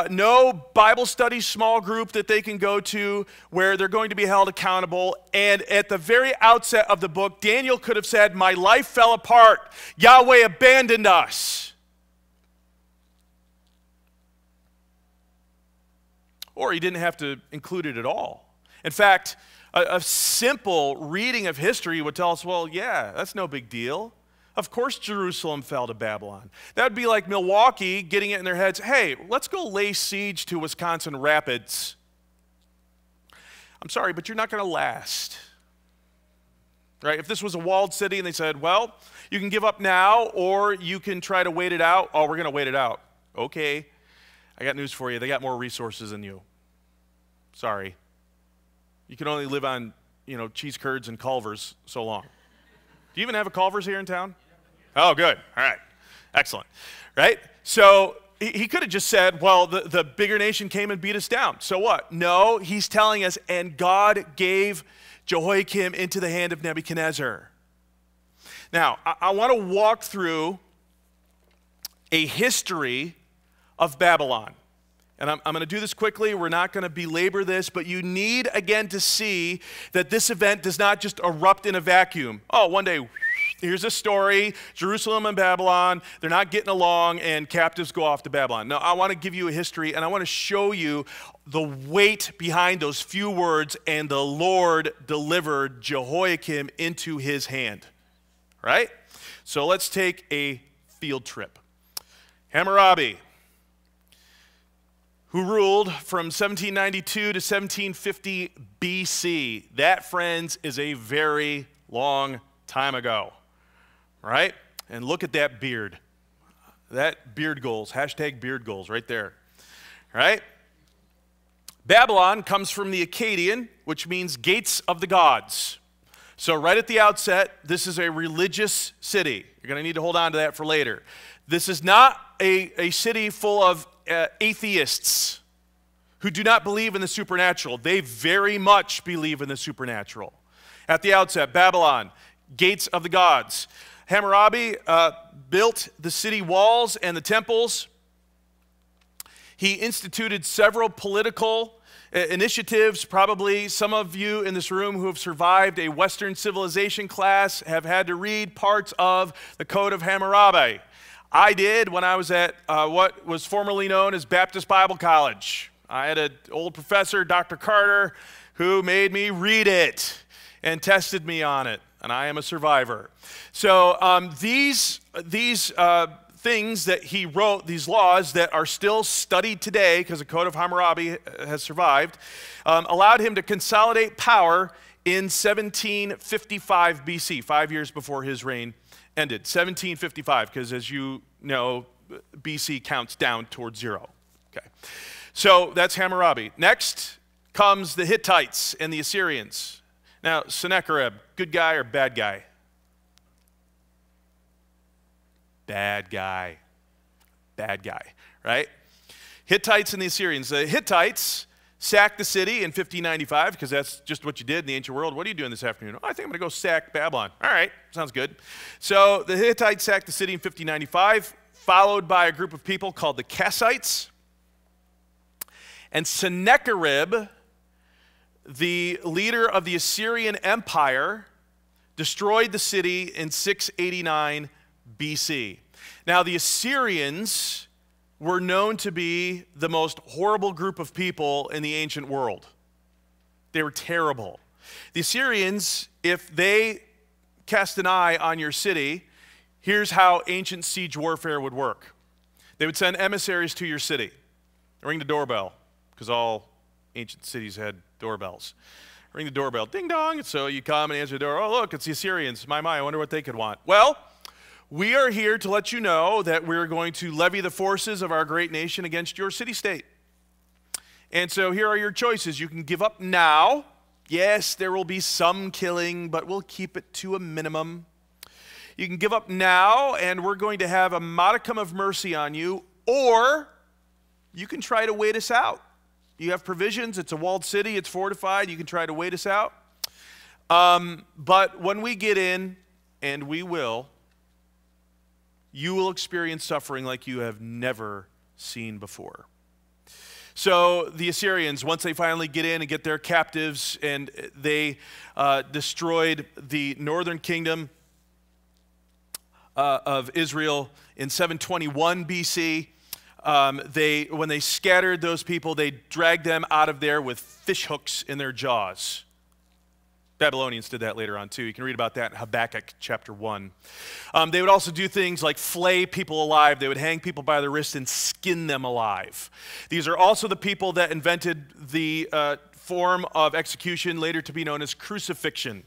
no Bible study small group that they can go to where they're going to be held accountable. And at the very outset of the book, Daniel could have said, my life fell apart. Yahweh abandoned us. Or he didn't have to include it at all. In fact, a simple reading of history would tell us, well, yeah, that's no big deal. Of course Jerusalem fell to Babylon. That would be like Milwaukee getting it in their heads, hey, let's go lay siege to Wisconsin Rapids. I'm sorry, but you're not going to last. Right? If this was a walled city and they said, well, you can give up now or you can try to wait it out. Oh, we're going to wait it out. Okay. I got news for you. They got more resources than you. Sorry. You can only live on, cheese curds and Culvers so long. Do you even have a Culver's here in town? Oh, good. All right. Excellent. Right? So he could have just said, well, the bigger nation came and beat us down. So what? No, he's telling us, and God gave Jehoiakim into the hand of Nebuchadnezzar. Now, I want to walk through a history of Babylon. And I'm going to do this quickly. We're not going to belabor this, but you need, again, to see that this event does not just erupt in a vacuum. Oh, one day, here's a story, Jerusalem and Babylon, they're not getting along, and captives go off to Babylon. No, I want to give you a history, and I want to show you the weight behind those few words, and the Lord delivered Jehoiakim into his hand. Right? So let's take a field trip. Hammurabi, who ruled from 1792 to 1750 BC. That, friends, is a very long time ago, right? And look at that beard. That beard goals, hashtag beard goals right there, right? Babylon comes from the Akkadian, which means gates of the gods. So right at the outset, this is a religious city. You're going to need to hold on to that for later. This is not a city full of atheists who do not believe in the supernatural. They very much believe in the supernatural. At the outset, Babylon, gates of the gods. Hammurabi built the city walls and the temples. He instituted several political initiatives. Probably some of you in this room who have survived a Western civilization class have had to read parts of the Code of Hammurabi. I did when I was at what was formerly known as Baptist Bible College. I had an old professor, Dr. Carter, who made me read it and tested me on it, and I am a survivor. So these things that he wrote, these laws that are still studied today, because the Code of Hammurabi has survived, allowed him to consolidate power in 1755 BC, 5 years before his reign ended. 1755, because as you know, BC counts down towards 0. Okay, so that's Hammurabi. Next comes the Hittites and the Assyrians. Now, Sennacherib, good guy or bad guy? Bad guy. Bad guy, right? Hittites and the Assyrians. The Hittites sacked the city in 1595, because that's just what you did in the ancient world. What are you doing this afternoon? Oh, I think I'm going to go sack Babylon. All right, sounds good. So the Hittites sacked the city in 1595, followed by a group of people called the Kassites. And Sennacherib, the leader of the Assyrian Empire, destroyed the city in 689 BC. Now, the Assyrians were known to be the most horrible group of people in the ancient world. They were terrible. The Assyrians, if they cast an eye on your city, here's how ancient siege warfare would work. They would send emissaries to your city, ring the doorbell, because all ancient cities had doorbells. Ring the doorbell, ding dong, and so you come and answer the door. Oh, look, it's the Assyrians. My, I wonder what they could want. Well, we are here to let you know that we're going to levy the forces of our great nation against your city-state. And so here are your choices. You can give up now. Yes, there will be some killing, but we'll keep it to a minimum. You can give up now, and we're going to have a modicum of mercy on you, or you can try to wait us out. You have provisions. It's a walled city. It's fortified. You can try to wait us out. But when we get in, and we will, you will experience suffering like you have never seen before. So the Assyrians, once they finally get in and get their captives, and they destroyed the northern kingdom of Israel in 721 BC, when they scattered those people, they dragged them out of there with fish hooks in their jaws. Babylonians did that later on too. You can read about that in Habakkuk chapter 1. They would also do things like flay people alive. They would hang people by the wrist and skin them alive. These are also the people that invented the form of execution later to be known as crucifixion,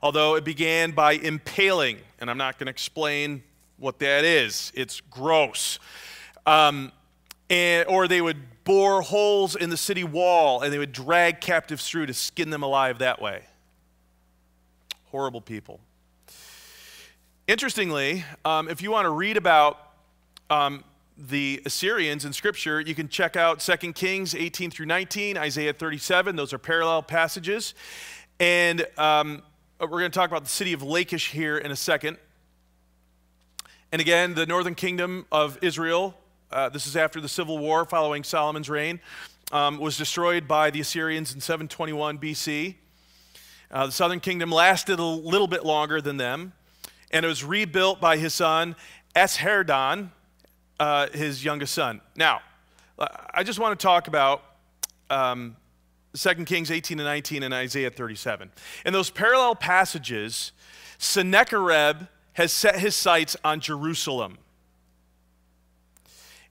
although it began by impaling, and I'm not going to explain what that is. It's gross. Or they would bore holes in the city wall, and they would drag captives through to skin them alive that way. Horrible people. Interestingly, if you want to read about the Assyrians in Scripture, you can check out 2 Kings 18 through 19, Isaiah 37. Those are parallel passages. And we're going to talk about the city of Lachish here in a second. And again, the northern kingdom of Israel, this is after the civil war following Solomon's reign, was destroyed by the Assyrians in 721 BC. The southern kingdom lasted a little bit longer than them, and it was rebuilt by his son, Esarhaddon, his youngest son. Now, I just want to talk about 2 Kings 18 and 19 and Isaiah 37. In those parallel passages, Sennacherib has set his sights on Jerusalem.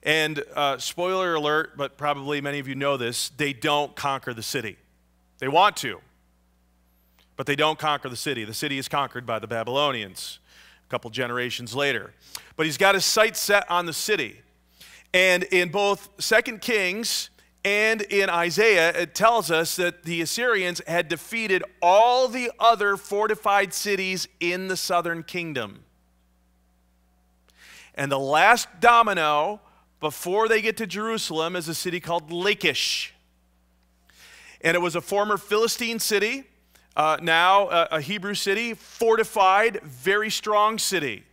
And spoiler alert, but probably many of you know this, they don't conquer the city. They want to, but they don't conquer the city. The city is conquered by the Babylonians a couple generations later. But he's got his sights set on the city. And in both 2 Kings and in Isaiah, it tells us that the Assyrians had defeated all the other fortified cities in the southern kingdom. And the last domino before they get to Jerusalem is a city called Lachish. And it was a former Philistine city, now a Hebrew city, fortified, very strong city.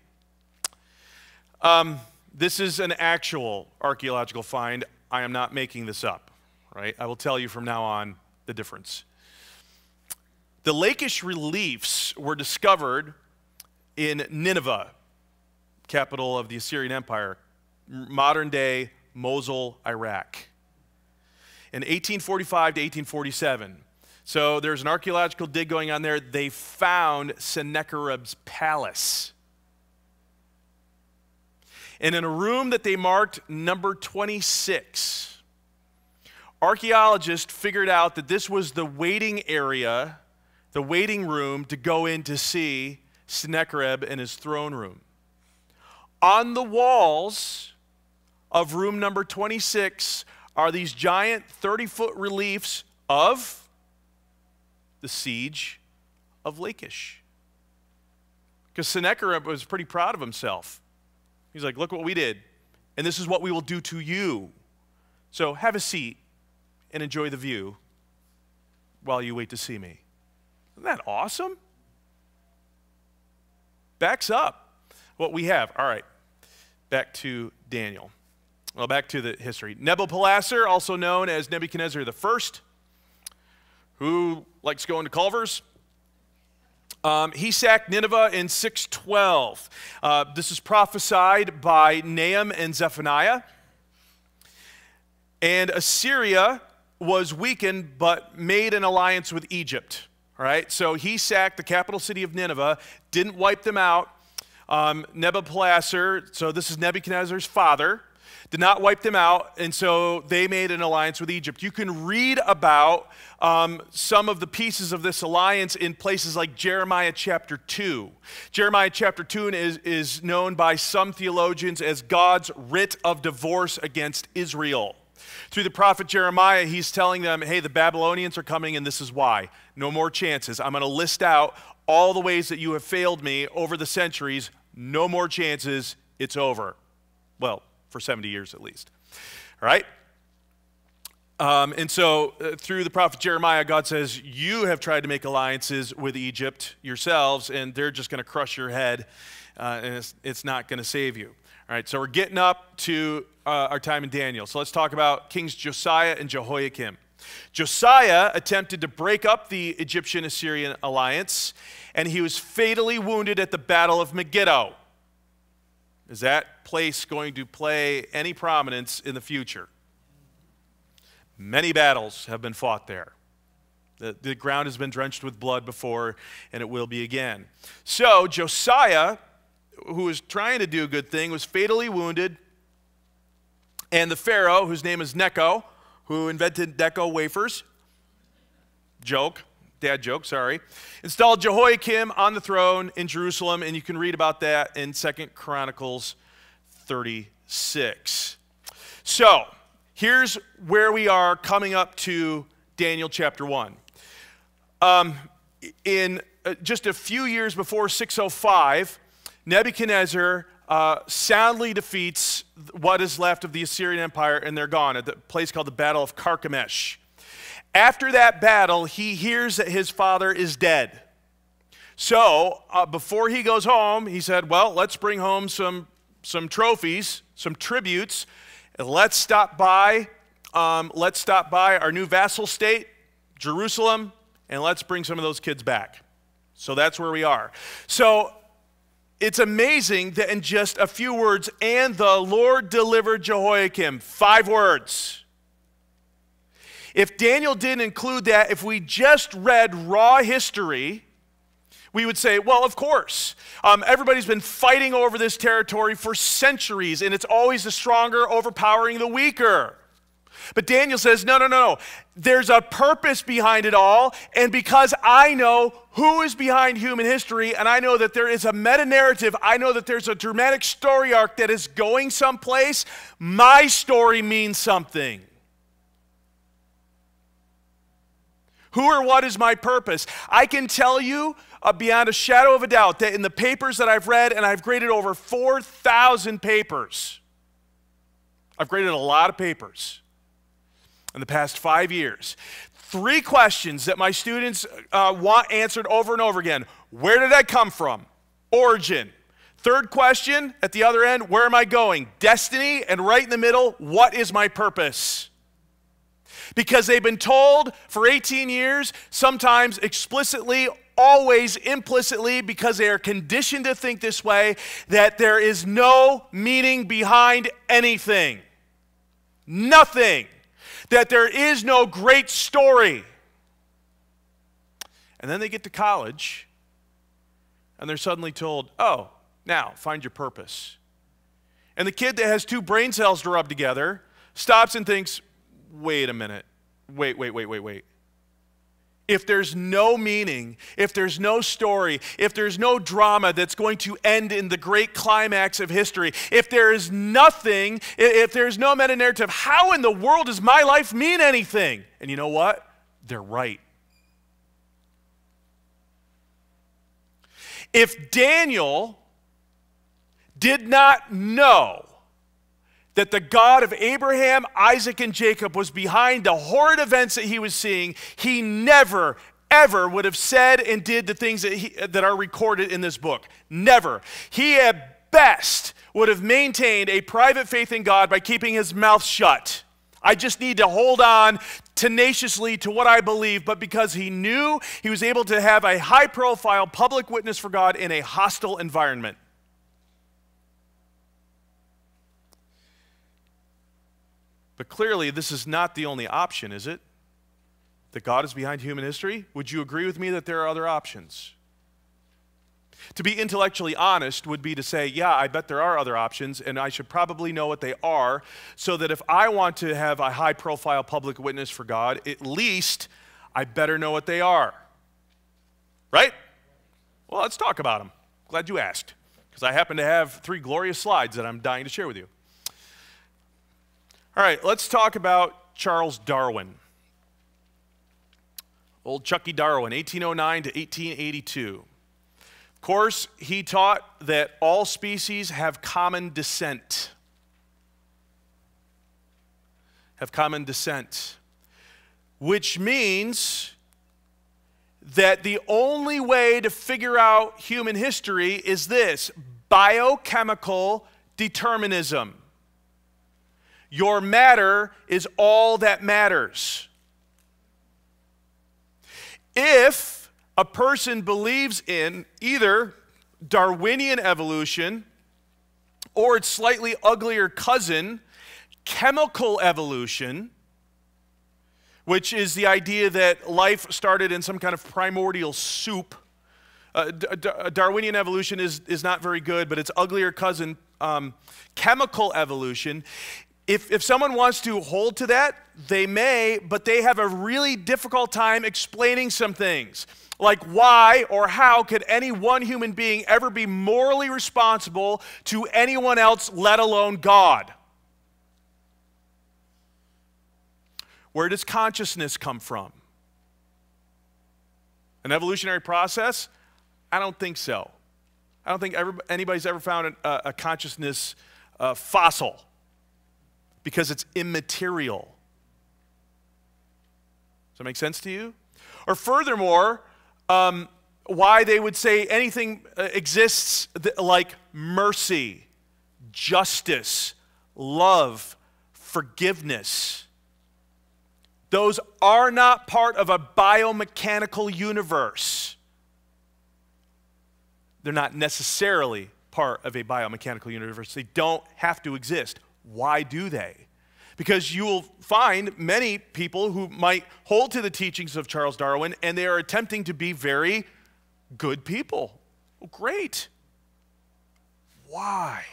This is an actual archaeological find. I am not making this up, right? I will tell you from now on the difference. The Lachish reliefs were discovered in Nineveh, capital of the Assyrian Empire, modern-day Mosul, Iraq, in 1845 to 1847. So there's an archaeological dig going on there. They found Sennacherib's palace. And in a room that they marked number 26, archaeologists figured out that this was the waiting area, the waiting room to go in to see Sennacherib in his throne room. On the walls of room number 26 are these giant 30-foot reliefs of the siege of Lachish. Because Sennacherib was pretty proud of himself. He's like, look what we did, and this is what we will do to you. So have a seat and enjoy the view while you wait to see me. Isn't that awesome? Backs up what we have. All right, back to Daniel. Well, back to the history. Nabopolassar, also known as Nebuchadnezzar I, who likes going to Culver's, he sacked Nineveh in 612. This is prophesied by Nahum and Zephaniah. And Assyria was weakened but made an alliance with Egypt. All right, so he sacked the capital city of Nineveh, didn't wipe them out. Nabopolassar, so this is Nebuchadnezzar's father, did not wipe them out, and so they made an alliance with Egypt. You can read about some of the pieces of this alliance in places like Jeremiah chapter 2. Jeremiah chapter 2 is known by some theologians as God's writ of divorce against Israel. Through the prophet Jeremiah, he's telling them, hey, the Babylonians are coming, and this is why. No more chances. I'm going to list out all the ways that you have failed me over the centuries. No more chances. It's over. Well, for 70 years at least. All right? And so through the prophet Jeremiah, God says, you have tried to make alliances with Egypt yourselves, and they're just going to crush your head, and it's not going to save you. All right, so we're getting up to our time in Daniel. So let's talk about Kings Josiah and Jehoiakim. Josiah attempted to break up the Egyptian-Assyrian alliance, and he was fatally wounded at the Battle of Megiddo. Is that place going to play any prominence in the future? Many battles have been fought there. The ground has been drenched with blood before, and it will be again. So Josiah, who was trying to do a good thing, was fatally wounded, and the Pharaoh, whose name is Necho, who invented Necco wafers, dad joke, sorry, installed Jehoiakim on the throne in Jerusalem, and you can read about that in 2 Chronicles 36. So, here's where we are coming up to Daniel chapter 1. In just a few years before 605, Nebuchadnezzar soundly defeats what is left of the Assyrian Empire, and they're gone at the place called the Battle of Carchemish. After that battle, he hears that his father is dead. So before he goes home, he said, well, let's bring home some trophies, some tributes, and let's stop by our new vassal state, Jerusalem, and let's bring some of those kids back. So that's where we are. So it's amazing that in just a few words, and the Lord delivered Jehoiakim, 5 words. If Daniel didn't include that, if we just read raw history, we would say, well, of course. Everybody's been fighting over this territory for centuries, and it's always the stronger overpowering the weaker. But Daniel says, no. There's a purpose behind it all, and because I know who is behind human history, and I know that there is a meta-narrative, I know that there's a dramatic story arc that is going someplace, my story means something. Who or what is my purpose? I can tell you beyond a shadow of a doubt that in the papers that I've read, and I've graded over 4,000 papers, I've graded a lot of papers in the past 5 years. 3 questions that my students want answered over and over again. Where did I come from? Origin. 3rd question at the other end, where am I going? Destiny. And right in the middle, what is my purpose? Because they've been told for 18 years, sometimes explicitly, always implicitly, because they are conditioned to think this way, that there is no meaning behind anything. Nothing. That there is no great story. And then they get to college, and they're suddenly told, oh, now, find your purpose. And the kid that has 2 brain cells to rub together stops and thinks, wait a minute. Wait. if there's no meaning, if there's no story, if there's no drama that's going to end in the great climax of history, if there is nothing, if there's no meta-narrative, how in the world does my life mean anything? And you know what? They're right. If Daniel did not know that the God of Abraham, Isaac, and Jacob was behind the horrid events that he was seeing, he never, ever would have said and did the things that are recorded in this book. Never. He at best would have maintained a private faith in God by keeping his mouth shut. I just need to hold on tenaciously to what I believe, but because he knew, he was able to have a high-profile public witness for God in a hostile environment. But clearly, this is not the only option, is it? That God is behind human history? Would you agree with me that there are other options? To be intellectually honest would be to say, yeah, I bet there are other options, and I should probably know what they are, so that if I want to have a high-profile public witness for God, at least I better know what they are. Right? Well, let's talk about them. Glad you asked, because I happen to have 3 glorious slides that I'm dying to share with you. All right, let's talk about Charles Darwin. Old Chucky Darwin, 1809 to 1882. Of course, he taught that all species have common descent. Have common descent. Which means that the only way to figure out human history is this: biochemical determinism. Your matter is all that matters. If a person believes in either Darwinian evolution or its slightly uglier cousin, chemical evolution, which is the idea that life started in some kind of primordial soup. Darwinian evolution is not very good, but its uglier cousin, chemical evolution. If someone wants to hold to that, they may, but they have a really difficult time explaining some things. Like why or how could any one human being ever be morally responsible to anyone else, let alone God? Where does consciousness come from? An evolutionary process? I don't think so. I don't think anybody's ever found a consciousness fossil, because it's immaterial. Does that make sense to you? Or furthermore, why they would say anything exists like mercy, justice, love, forgiveness. Those are not part of a biomechanical universe. They're not necessarily part of a biomechanical universe. They don't have to exist. Why do they? Because you will find many people who might hold to the teachings of Charles Darwin, and they are attempting to be very good people. Well, great. Why?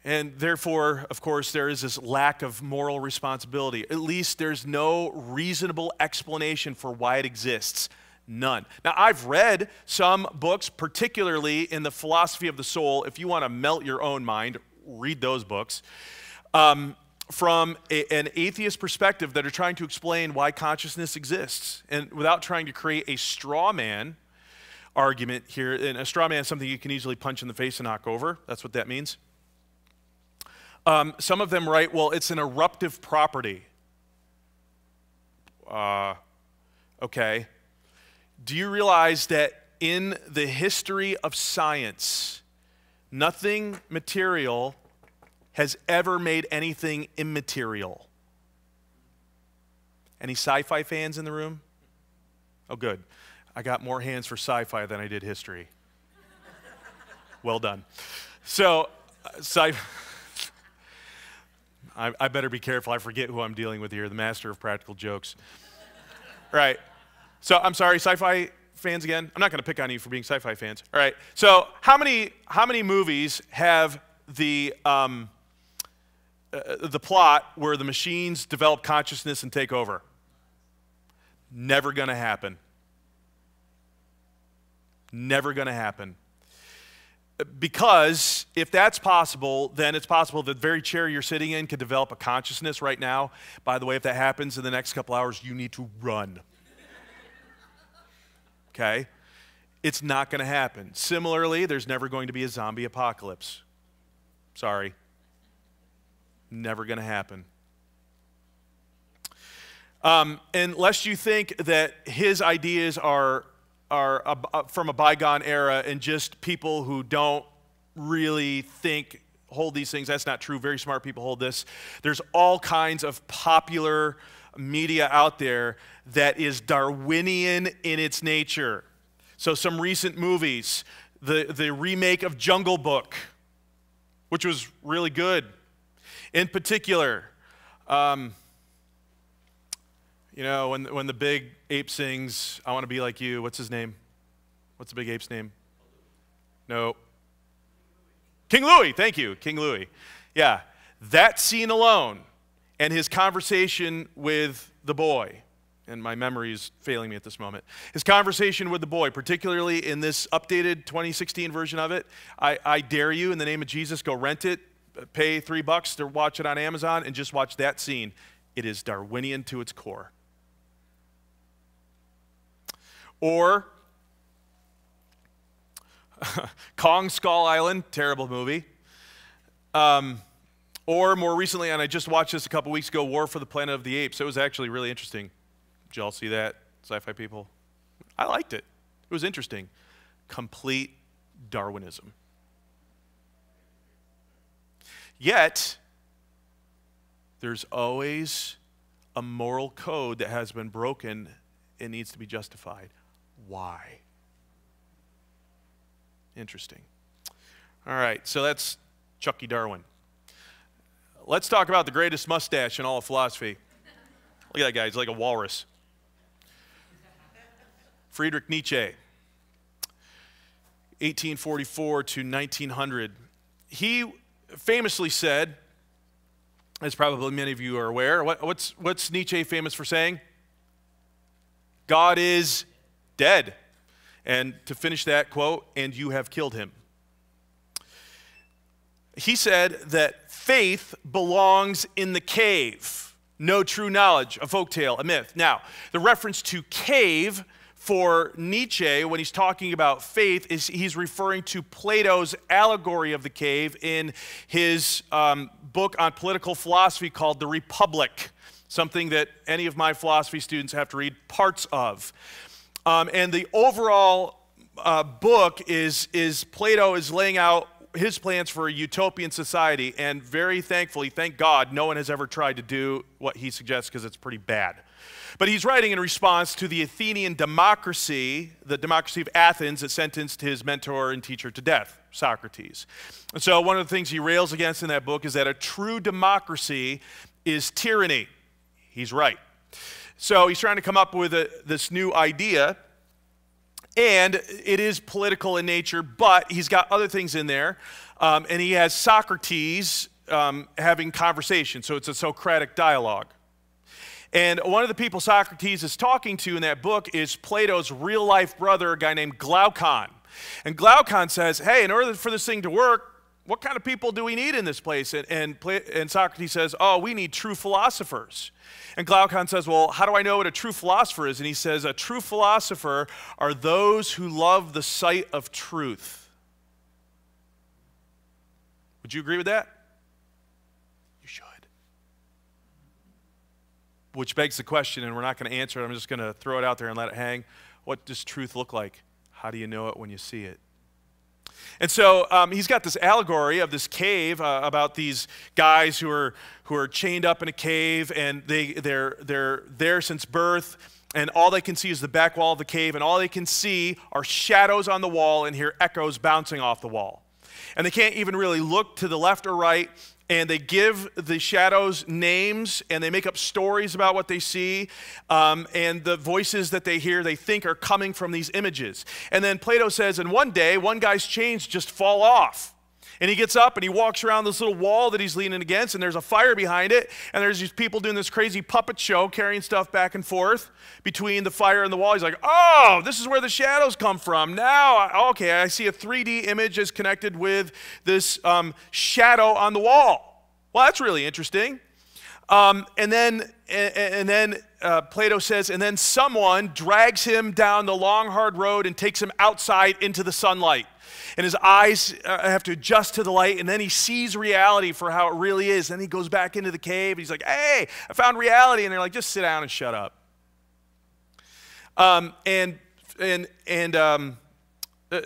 And therefore, of course, there is this lack of moral responsibility. At least there's no reasonable explanation for why it exists. None. Now, I've read some books, particularly in the philosophy of the soul. If you want to melt your own mind, read those books. From an atheist perspective that are trying to explain why consciousness exists. And without trying to create a straw man argument here, and a straw man is something you can easily punch in the face and knock over. That's what that means. Some of them write, well, it's an eruptive property. Okay. Do you realize that in the history of science, nothing material has ever made anything immaterial? Any sci-fi fans in the room? Oh, good. I got more hands for sci-fi than I did history. Well done. So, I better be careful. I forget who I'm dealing with here, the master of practical jokes. Right. So, I'm sorry, sci-fi fans again? I'm not going to pick on you for being sci-fi fans. All right. So, how many movies have the the plot where the machines develop consciousness and take over. Never going to happen. Never going to happen. Because if that's possible, then it's possible that the very chair you're sitting in could develop a consciousness right now. By the way, if that happens in the next couple hours, you need to run. Okay? It's not going to happen. Similarly, there's never going to be a zombie apocalypse. Sorry. Never going to happen. Unless you think that his ideas are from a bygone era and just people who don't really hold these things. That's not true. Very smart people hold this. There's all kinds of popular media out there that is Darwinian in its nature. So some recent movies, the remake of Jungle Book, which was really good. In particular, you know, when the big ape sings, "I want to be like you," what's his name? What's the big ape's name? No. King Louie, thank you, King Louie. Yeah, that scene alone and his conversation with the boy, and my memory is failing me at this moment. His conversation with the boy, particularly in this updated 2016 version of it, I dare you, in the name of Jesus, go rent it, pay $3 to watch it on Amazon, and just watch that scene. It is Darwinian to its core. Or Kong Skull Island, terrible movie. Or more recently, and I just watched this a couple weeks ago, War for the Planet of the Apes. It was actually really interesting. Did y'all see that, sci-fi people? I liked it. It was interesting. Complete Darwinism. Yet, there's always a moral code that has been broken and needs to be justified. Why? Interesting. All right, so that's Chucky Darwin. Let's talk about the greatest mustache in all of philosophy. Look at that guy, he's like a walrus. Friedrich Nietzsche, 1844 to 1900. He famously said, as probably many of you are aware, what's Nietzsche famous for saying? God is dead. And to finish that quote, and you have killed him. He said that faith belongs in the cave. No true knowledge, a folktale, a myth. Now, the reference to cave for Nietzsche when he's talking about faith is he's referring to Plato's allegory of the cave in his book on political philosophy called The Republic, something that any of my philosophy students have to read parts of. And the overall book is Plato is laying out his plans for a utopian society, and very thankfully, thank God, no one has ever tried to do what he suggests because it's pretty bad. But he's writing in response to the Athenian democracy, the democracy of Athens that sentenced his mentor and teacher to death, Socrates. And so one of the things he rails against in that book is that a true democracy is tyranny. He's right. So he's trying to come up with this new idea, and it is political in nature, but he's got other things in there, and he has Socrates having conversation, so it's a Socratic dialogue. And one of the people Socrates is talking to in that book is Plato's real-life brother, a guy named Glaucon. And Glaucon says, hey, in order for this thing to work, what kind of people do we need in this place? And Socrates says, oh, we need true philosophers. And Glaucon says, well, how do I know what a true philosopher is? And he says, a true philosopher are those who love the sight of truth. Would you agree with that? You should. Which begs the question, and we're not going to answer it. I'm just going to throw it out there and let it hang. What does truth look like? How do you know it when you see it? And so he's got this allegory of this cave about these guys who are chained up in a cave, and they're there since birth, and all they can see is the back wall of the cave, and all they can see are shadows on the wall and hear echoes bouncing off the wall. And they can't even really look to the left or right, and they give the shadows names, and they make up stories about what they see, and the voices that they hear, they think are coming from these images. And then Plato says, and one day, one guy's chains just fall off, And he gets up and he walks around this little wall that he's leaning against, and there's a fire behind it, and there's these people doing this crazy puppet show, carrying stuff back and forth between the fire and the wall. He's like, oh, this is where the shadows come from. Now, okay, I see a 3D image is connected with this shadow on the wall. Well, that's really interesting. And then Plato says, and then someone drags him down the long, hard road and takes him outside into the sunlight. And his eyes have to adjust to the light, and then he sees reality for how it really is. Then he goes back into the cave, and he's like, hey, I found reality. And they're like, just sit down and shut up.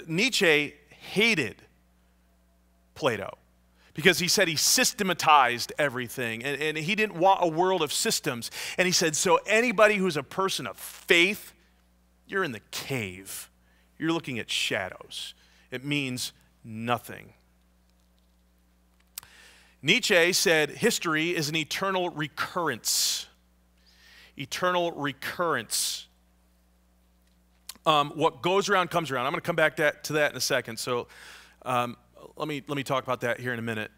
Nietzsche hated Plato because he said he systematized everything, and he didn't want a world of systems. And he said, so anybody who's a person of faith, you're in the cave. You're looking at shadows. It means nothing. Nietzsche said history is an eternal recurrence. Eternal recurrence. What goes around comes around. I'm going to come back to that in a second. So let me talk about that here in a minute.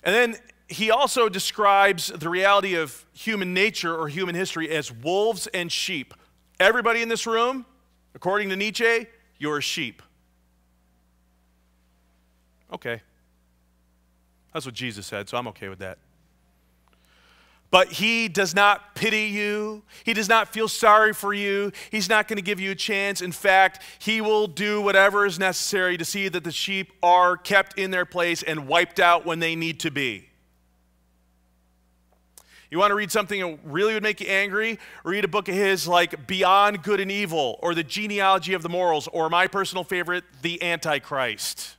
And then he also describes the reality of human nature or human history as wolves and sheep. Everybody in this room, according to Nietzsche, you're a sheep. Okay. That's what Jesus said, so I'm okay with that. But he does not pity you. He does not feel sorry for you. He's not going to give you a chance. In fact, he will do whatever is necessary to see that the sheep are kept in their place and wiped out when they need to be. You want to read something that really would make you angry? Read a book of his like Beyond Good and Evil, or The Genealogy of the Morals, or my personal favorite, The Antichrist.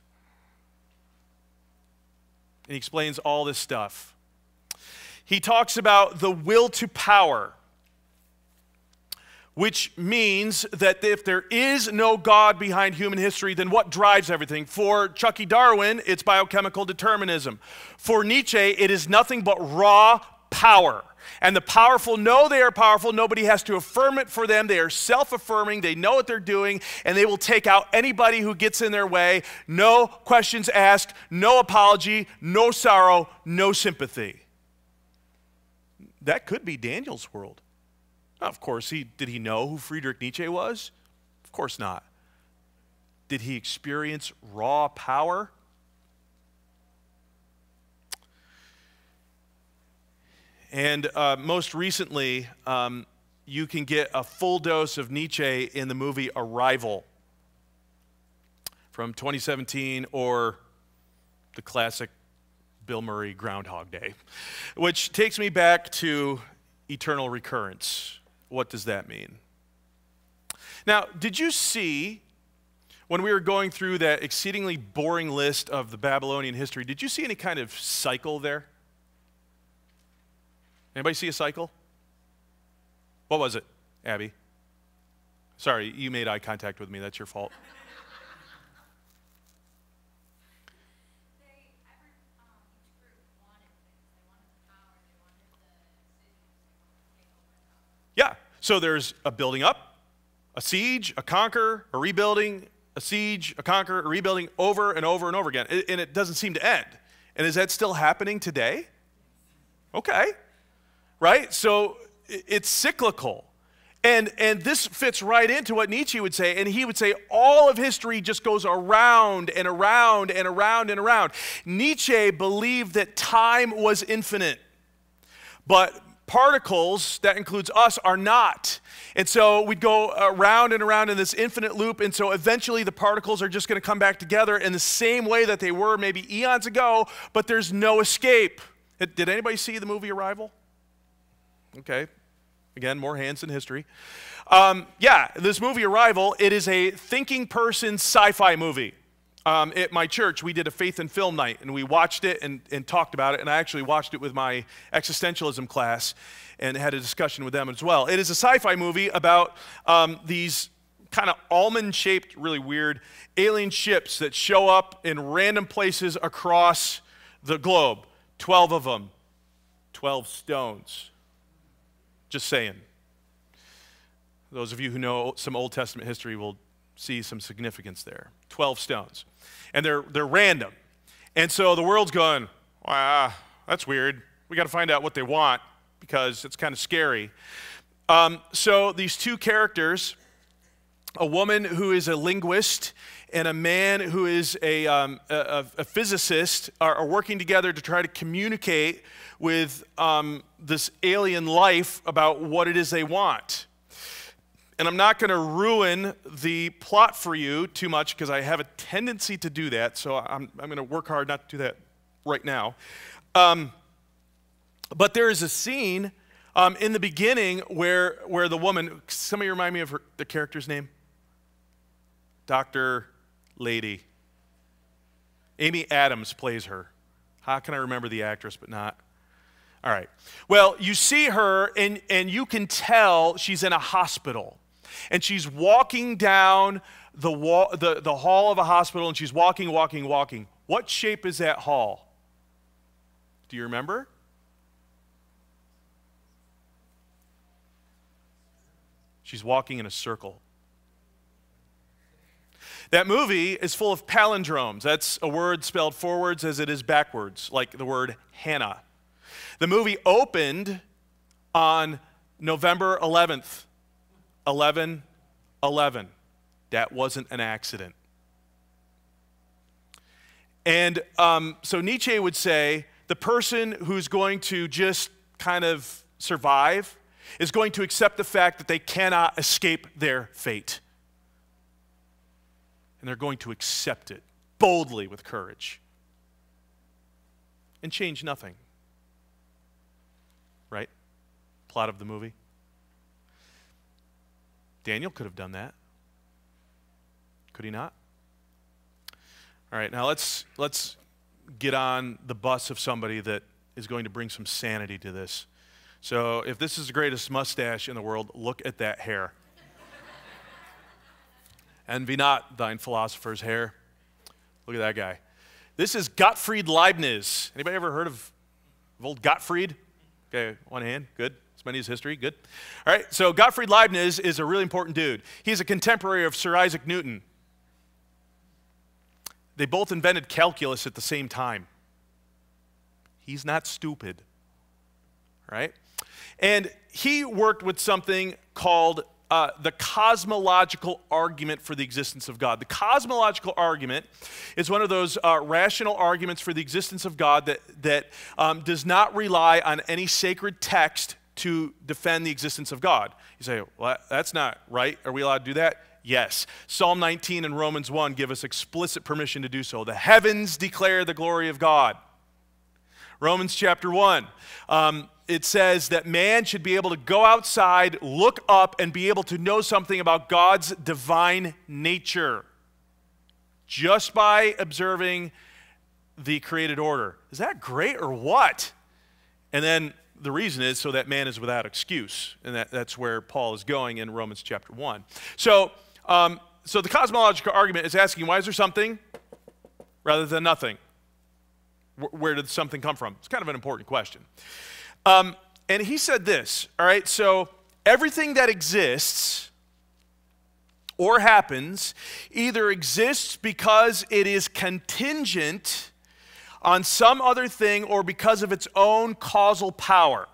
And he explains all this stuff. He talks about the will to power, which means that if there is no God behind human history, then what drives everything? For Chucky Darwin, it's biochemical determinism. For Nietzsche, it is nothing but raw power. And the powerful know they are powerful. Nobody has to affirm it for them. They are self-affirming. They know what they're doing, and they will take out anybody who gets in their way. No questions asked, no apology, no sorrow, no sympathy. That could be Daniel's world. Now, of course, did he know who Friedrich Nietzsche was? Of course not. Did he experience raw power? And most recently, you can get a full dose of Nietzsche in the movie Arrival from 2017, or the classic Bill Murray Groundhog Day, which takes me back to eternal recurrence. What does that mean? Now, did you see, when we were going through that exceedingly boring list of the Babylonian history, did you see any kind of cycle there? Anybody see a cycle? What was it, Abby? Sorry, you made eye contact with me. That's your fault. Yeah, so there's a building up, a siege, a conquer, a rebuilding, a siege, a conquer, a rebuilding, over and over and over again. And it doesn't seem to end. And is that still happening today? Okay. Right? So it's cyclical. And this fits right into what Nietzsche would say. And he would say all of history just goes around and around and around and around. Nietzsche believed that time was infinite. But particles, that includes us, are not. And so we'd go around and around in this infinite loop. And so eventually the particles are just going to come back together in the same way that they were maybe eons ago. But there's no escape. Did anybody see the movie Arrival? Okay, again, more hands in history. Yeah, this movie Arrival, it is a thinking person sci-fi movie. At my church, we did a faith and film night, and we watched it and talked about it, and I actually watched it with my existentialism class and had a discussion with them as well. It is a sci-fi movie about these kind of almond-shaped, really weird alien ships that show up in random places across the globe. 12 of them, 12 stones. Just saying. Those of you who know some Old Testament history will see some significance there. 12 stones. And they're random. And so the world's going, wow, that's weird. We got to find out what they want because it's kind of scary. So these two characters, a woman who is a linguist and a man who is a physicist, are working together to try to communicate with this alien life about what it is they want. And I'm not going to ruin the plot for you too much because I have a tendency to do that, so I'm going to work hard not to do that right now. But there is a scene in the beginning where the woman, somebody remind me of the character's name? Dr. Lady. Amy Adams plays her. How can I remember the actress but not? All right. Well, you see her and you can tell she's in a hospital. And she's walking down the hall of a hospital, and she's walking. What shape is that hall? Do you remember? She's walking in a circle. That movie is full of palindromes. That's a word spelled forwards as it is backwards, like the word Hannah. The movie opened on November 11th, 11/11. That wasn't an accident. And so Nietzsche would say the person who's going to just kind of survive is going to accept the fact that they cannot escape their fate. And they're going to accept it boldly with courage and change nothing. Right? Plot of the movie. Daniel could have done that. Could he not? All right, now let's get on the bus of somebody that is going to bring some sanity to this. So if this is the greatest mustache in the world, look at that hair. Envy not thine philosopher's hair. Look at that guy. This is Gottfried Leibniz. Anybody ever heard of old Gottfried? Okay, one hand, good. As many as history, good. All right, so Gottfried Leibniz is a really important dude. He's a contemporary of Sir Isaac Newton. They both invented calculus at the same time. He's not stupid, right? And he worked with something called the cosmological argument for the existence of God. The cosmological argument is one of those rational arguments for the existence of God that does not rely on any sacred text to defend the existence of God. You say, well, that's not right. Are we allowed to do that? Yes. Psalm 19 and Romans 1 give us explicit permission to do so. The heavens declare the glory of God. Romans chapter 1, it says that man should be able to go outside, look up, and be able to know something about God's divine nature just by observing the created order. Is that great or what? And then the reason is so that man is without excuse, and that's where Paul is going in Romans chapter 1. So the cosmological argument is asking, why is there something rather than nothing? Where did something come from? It's kind of an important question. And he said this, all right, so everything that exists or happens either exists because it is contingent on some other thing or because of its own causal power.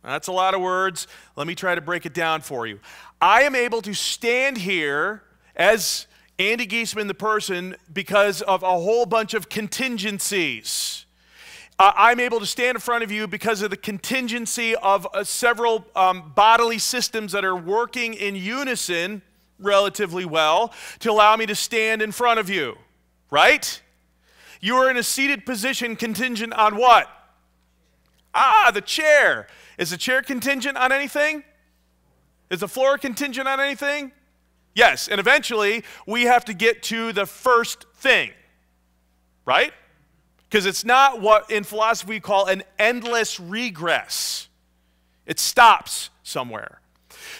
Now, that's a lot of words. Let me try to break it down for you. I am able to stand here as Andy Giessman, the person, because of a whole bunch of contingencies. I'm able to stand in front of you because of the contingency of several bodily systems that are working in unison relatively well to allow me to stand in front of you, right? You are in a seated position contingent on what? The chair. Is the chair contingent on anything? Is the floor contingent on anything? Yes, and eventually we have to get to the first thing, right? Because it's not what in philosophy we call an endless regress. It stops somewhere.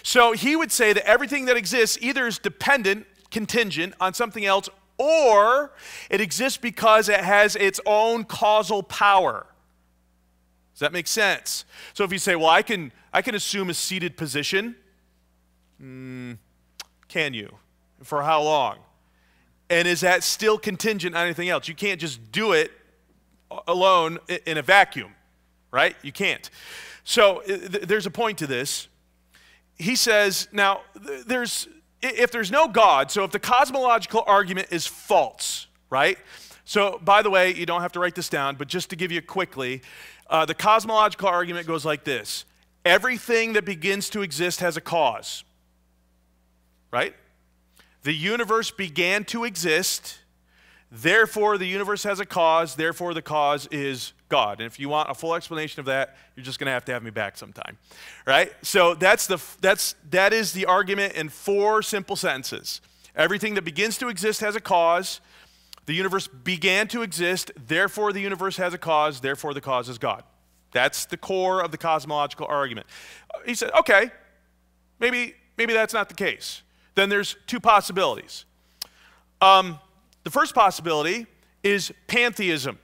So he would say that everything that exists either is dependent, contingent on something else, or it exists because it has its own causal power. Does that make sense? So if you say, well, I can assume a seated position, can you? For how long? And is that still contingent on anything else? You can't just do it alone in a vacuum, right? You can't. So there's a point to this. He says, now, if there's no God, so if the cosmological argument is false, right? So, by the way, you don't have to write this down, but just to give you quickly, the cosmological argument goes like this. Everything that begins to exist has a cause, right? The universe began to exist, therefore the universe has a cause, therefore the cause is God. And if you want a full explanation of that, you're just going to have me back sometime, right? So that is the argument in 4 simple sentences. Everything that begins to exist has a cause. The universe began to exist, therefore the universe has a cause, therefore the cause is God. That's the core of the cosmological argument. He said, okay, maybe that's not the case. Then there's 2 possibilities. The first possibility is pantheism,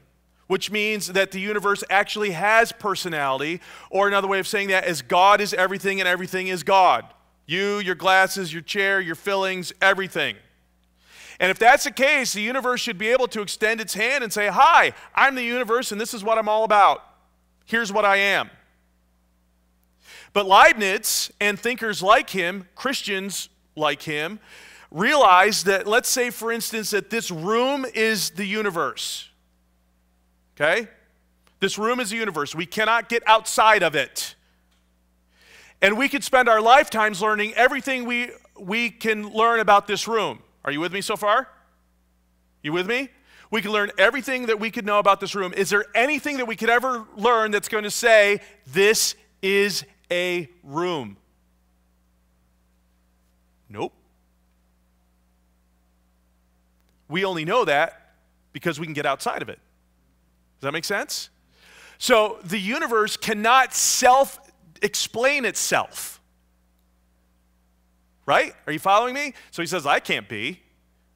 which means that the universe actually has personality, or another way of saying that is God is everything and everything is God. You, your glasses, your chair, your fillings, everything. And if that's the case, the universe should be able to extend its hand and say, hi, I'm the universe and this is what I'm all about. Here's what I am. But Leibniz and thinkers like him, Christians like him, realize that, let's say, for instance, that this room is the universe. Okay? This room is the universe. We cannot get outside of it. And we could spend our lifetimes learning everything we can learn about this room. Are you with me so far? You with me? We can learn everything that we could know about this room. Is there anything that we could ever learn that's going to say, this is a room? Nope. We only know that because we can get outside of it. Does that make sense? So the universe cannot self-explain itself. Right? Are you following me? So he says, I can't be,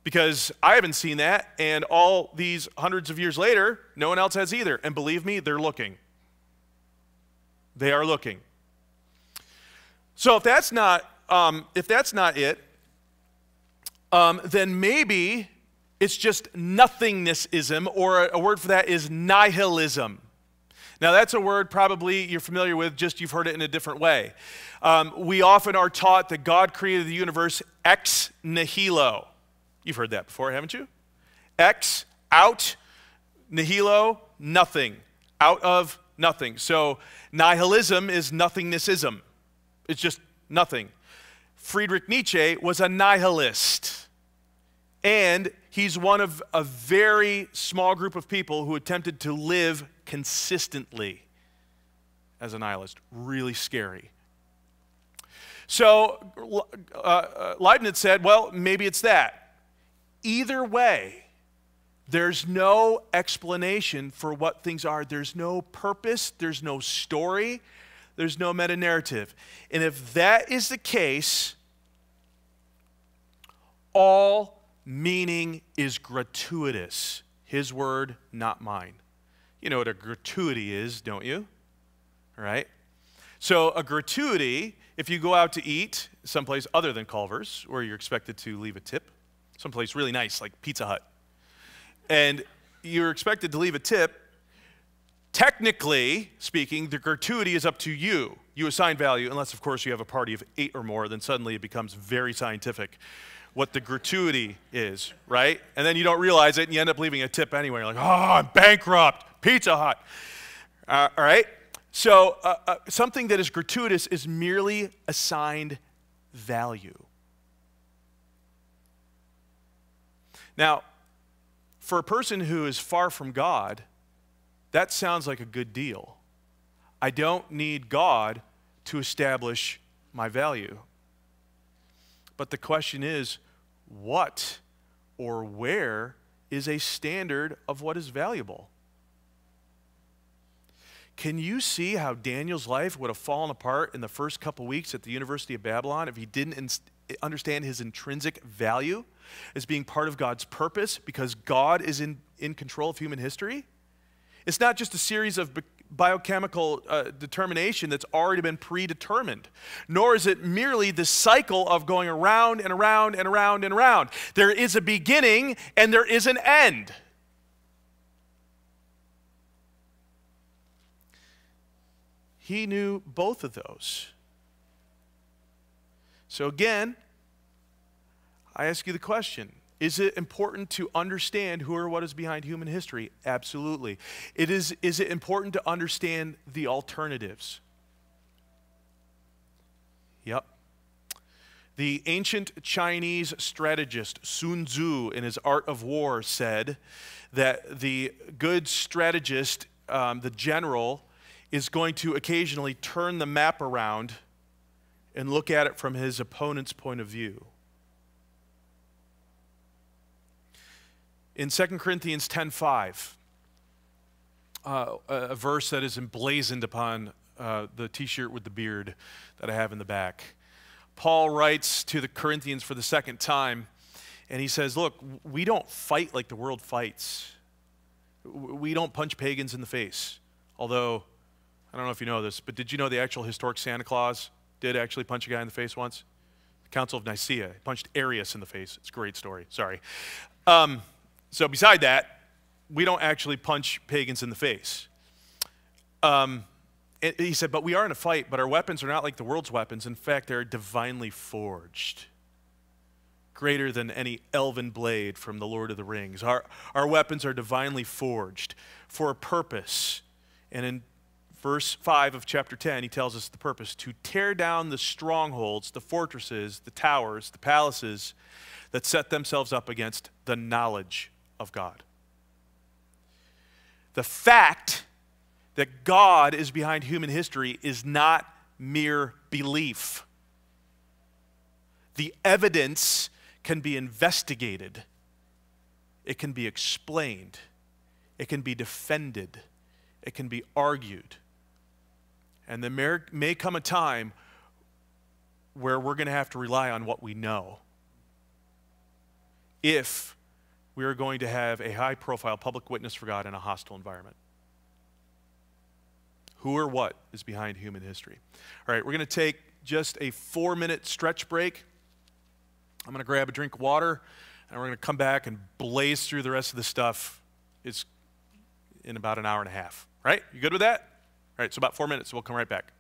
because I haven't seen that, and all these hundreds of years later, no one else has either. And believe me, they're looking. They are looking. So if that's not it, then maybe it's just nothingnessism, or a word for that is nihilism. Now, that's a word probably you're familiar with, just you've heard it in a different way. We often are taught that God created the universe ex nihilo. You've heard that before, haven't you? Ex, out, nihilo, nothing. Out of nothing. So nihilism is nothingnessism. It's just nothing. Friedrich Nietzsche was a nihilist. And he's one of a very small group of people who attempted to live consistently as a nihilist. Really scary. So Leibniz said, well, maybe it's that. Either way, there's no explanation for what things are. There's no purpose. There's no story. There's no meta-narrative. And if that is the case, all meaning is gratuitous. His word, not mine. You know what a gratuity is, don't you? All right? So a gratuity, if you go out to eat someplace other than Culver's, where you're expected to leave a tip, someplace really nice like Pizza Hut, and you're expected to leave a tip, technically speaking, the gratuity is up to you. You assign value, unless, of course, you have a party of 8 or more, then suddenly it becomes very scientific what the gratuity is, right? And then you don't realize it, and you end up leaving a tip anyway. You're like, oh, I'm bankrupt, Pizza Hut. All right? So something that is gratuitous is merely assigned value. Now, for a person who is far from God, that sounds like a good deal. I don't need God to establish my value. But the question is, what or where is a standard of what is valuable? Can you see how Daniel's life would have fallen apart in the first couple weeks at the University of Babylon if he didn't understand his intrinsic value as being part of God's purpose, because God is in control of human history? It's not just a series of biochemical determination that's already been predetermined, nor is it merely the cycle of going around and around and around and around. There is a beginning and there is an end. He knew both of those. So again, I ask you the question, is it important to understand who or what is behind human history? Absolutely. Is it important to understand the alternatives? Yep. The ancient Chinese strategist Sun Tzu, in his Art of War, said that the good strategist, the general, is going to occasionally turn the map around and look at it from his opponent's point of view. In 2 Corinthians 10:5, a verse that is emblazoned upon the t-shirt with the beard that I have in the back, Paul writes to the Corinthians for the second time, and he says, look, we don't fight like the world fights. We don't punch pagans in the face. Although, I don't know if you know this, but did you know the actual historic Santa Claus did actually punch a guy in the face once? The Council of Nicaea. He punched Arius in the face. It's a great story. Sorry. So beside that, we don't actually punch pagans in the face. He said, but we are in a fight, but our weapons are not like the world's weapons. In fact, they're divinely forged, greater than any elven blade from the Lord of the Rings. Our weapons are divinely forged for a purpose. And in verse 5 of chapter 10, he tells us the purpose: to tear down the strongholds, the fortresses, the towers, the palaces that set themselves up against the knowledge of God. The fact that God is behind human history is not mere belief. The evidence can be investigated. It can be explained. It can be defended. It can be argued. And there may come a time where we're going to have to rely on what we know if we are going to have a high-profile public witness for God in a hostile environment. Who or what is behind human history? All right, we're going to take just a 4-minute stretch break. I'm going to grab a drink of water, and we're going to come back and blaze through the rest of the stuff. It's in about an hour and a half. Right? You good with that? All right, so about 4 minutes, so we'll come right back.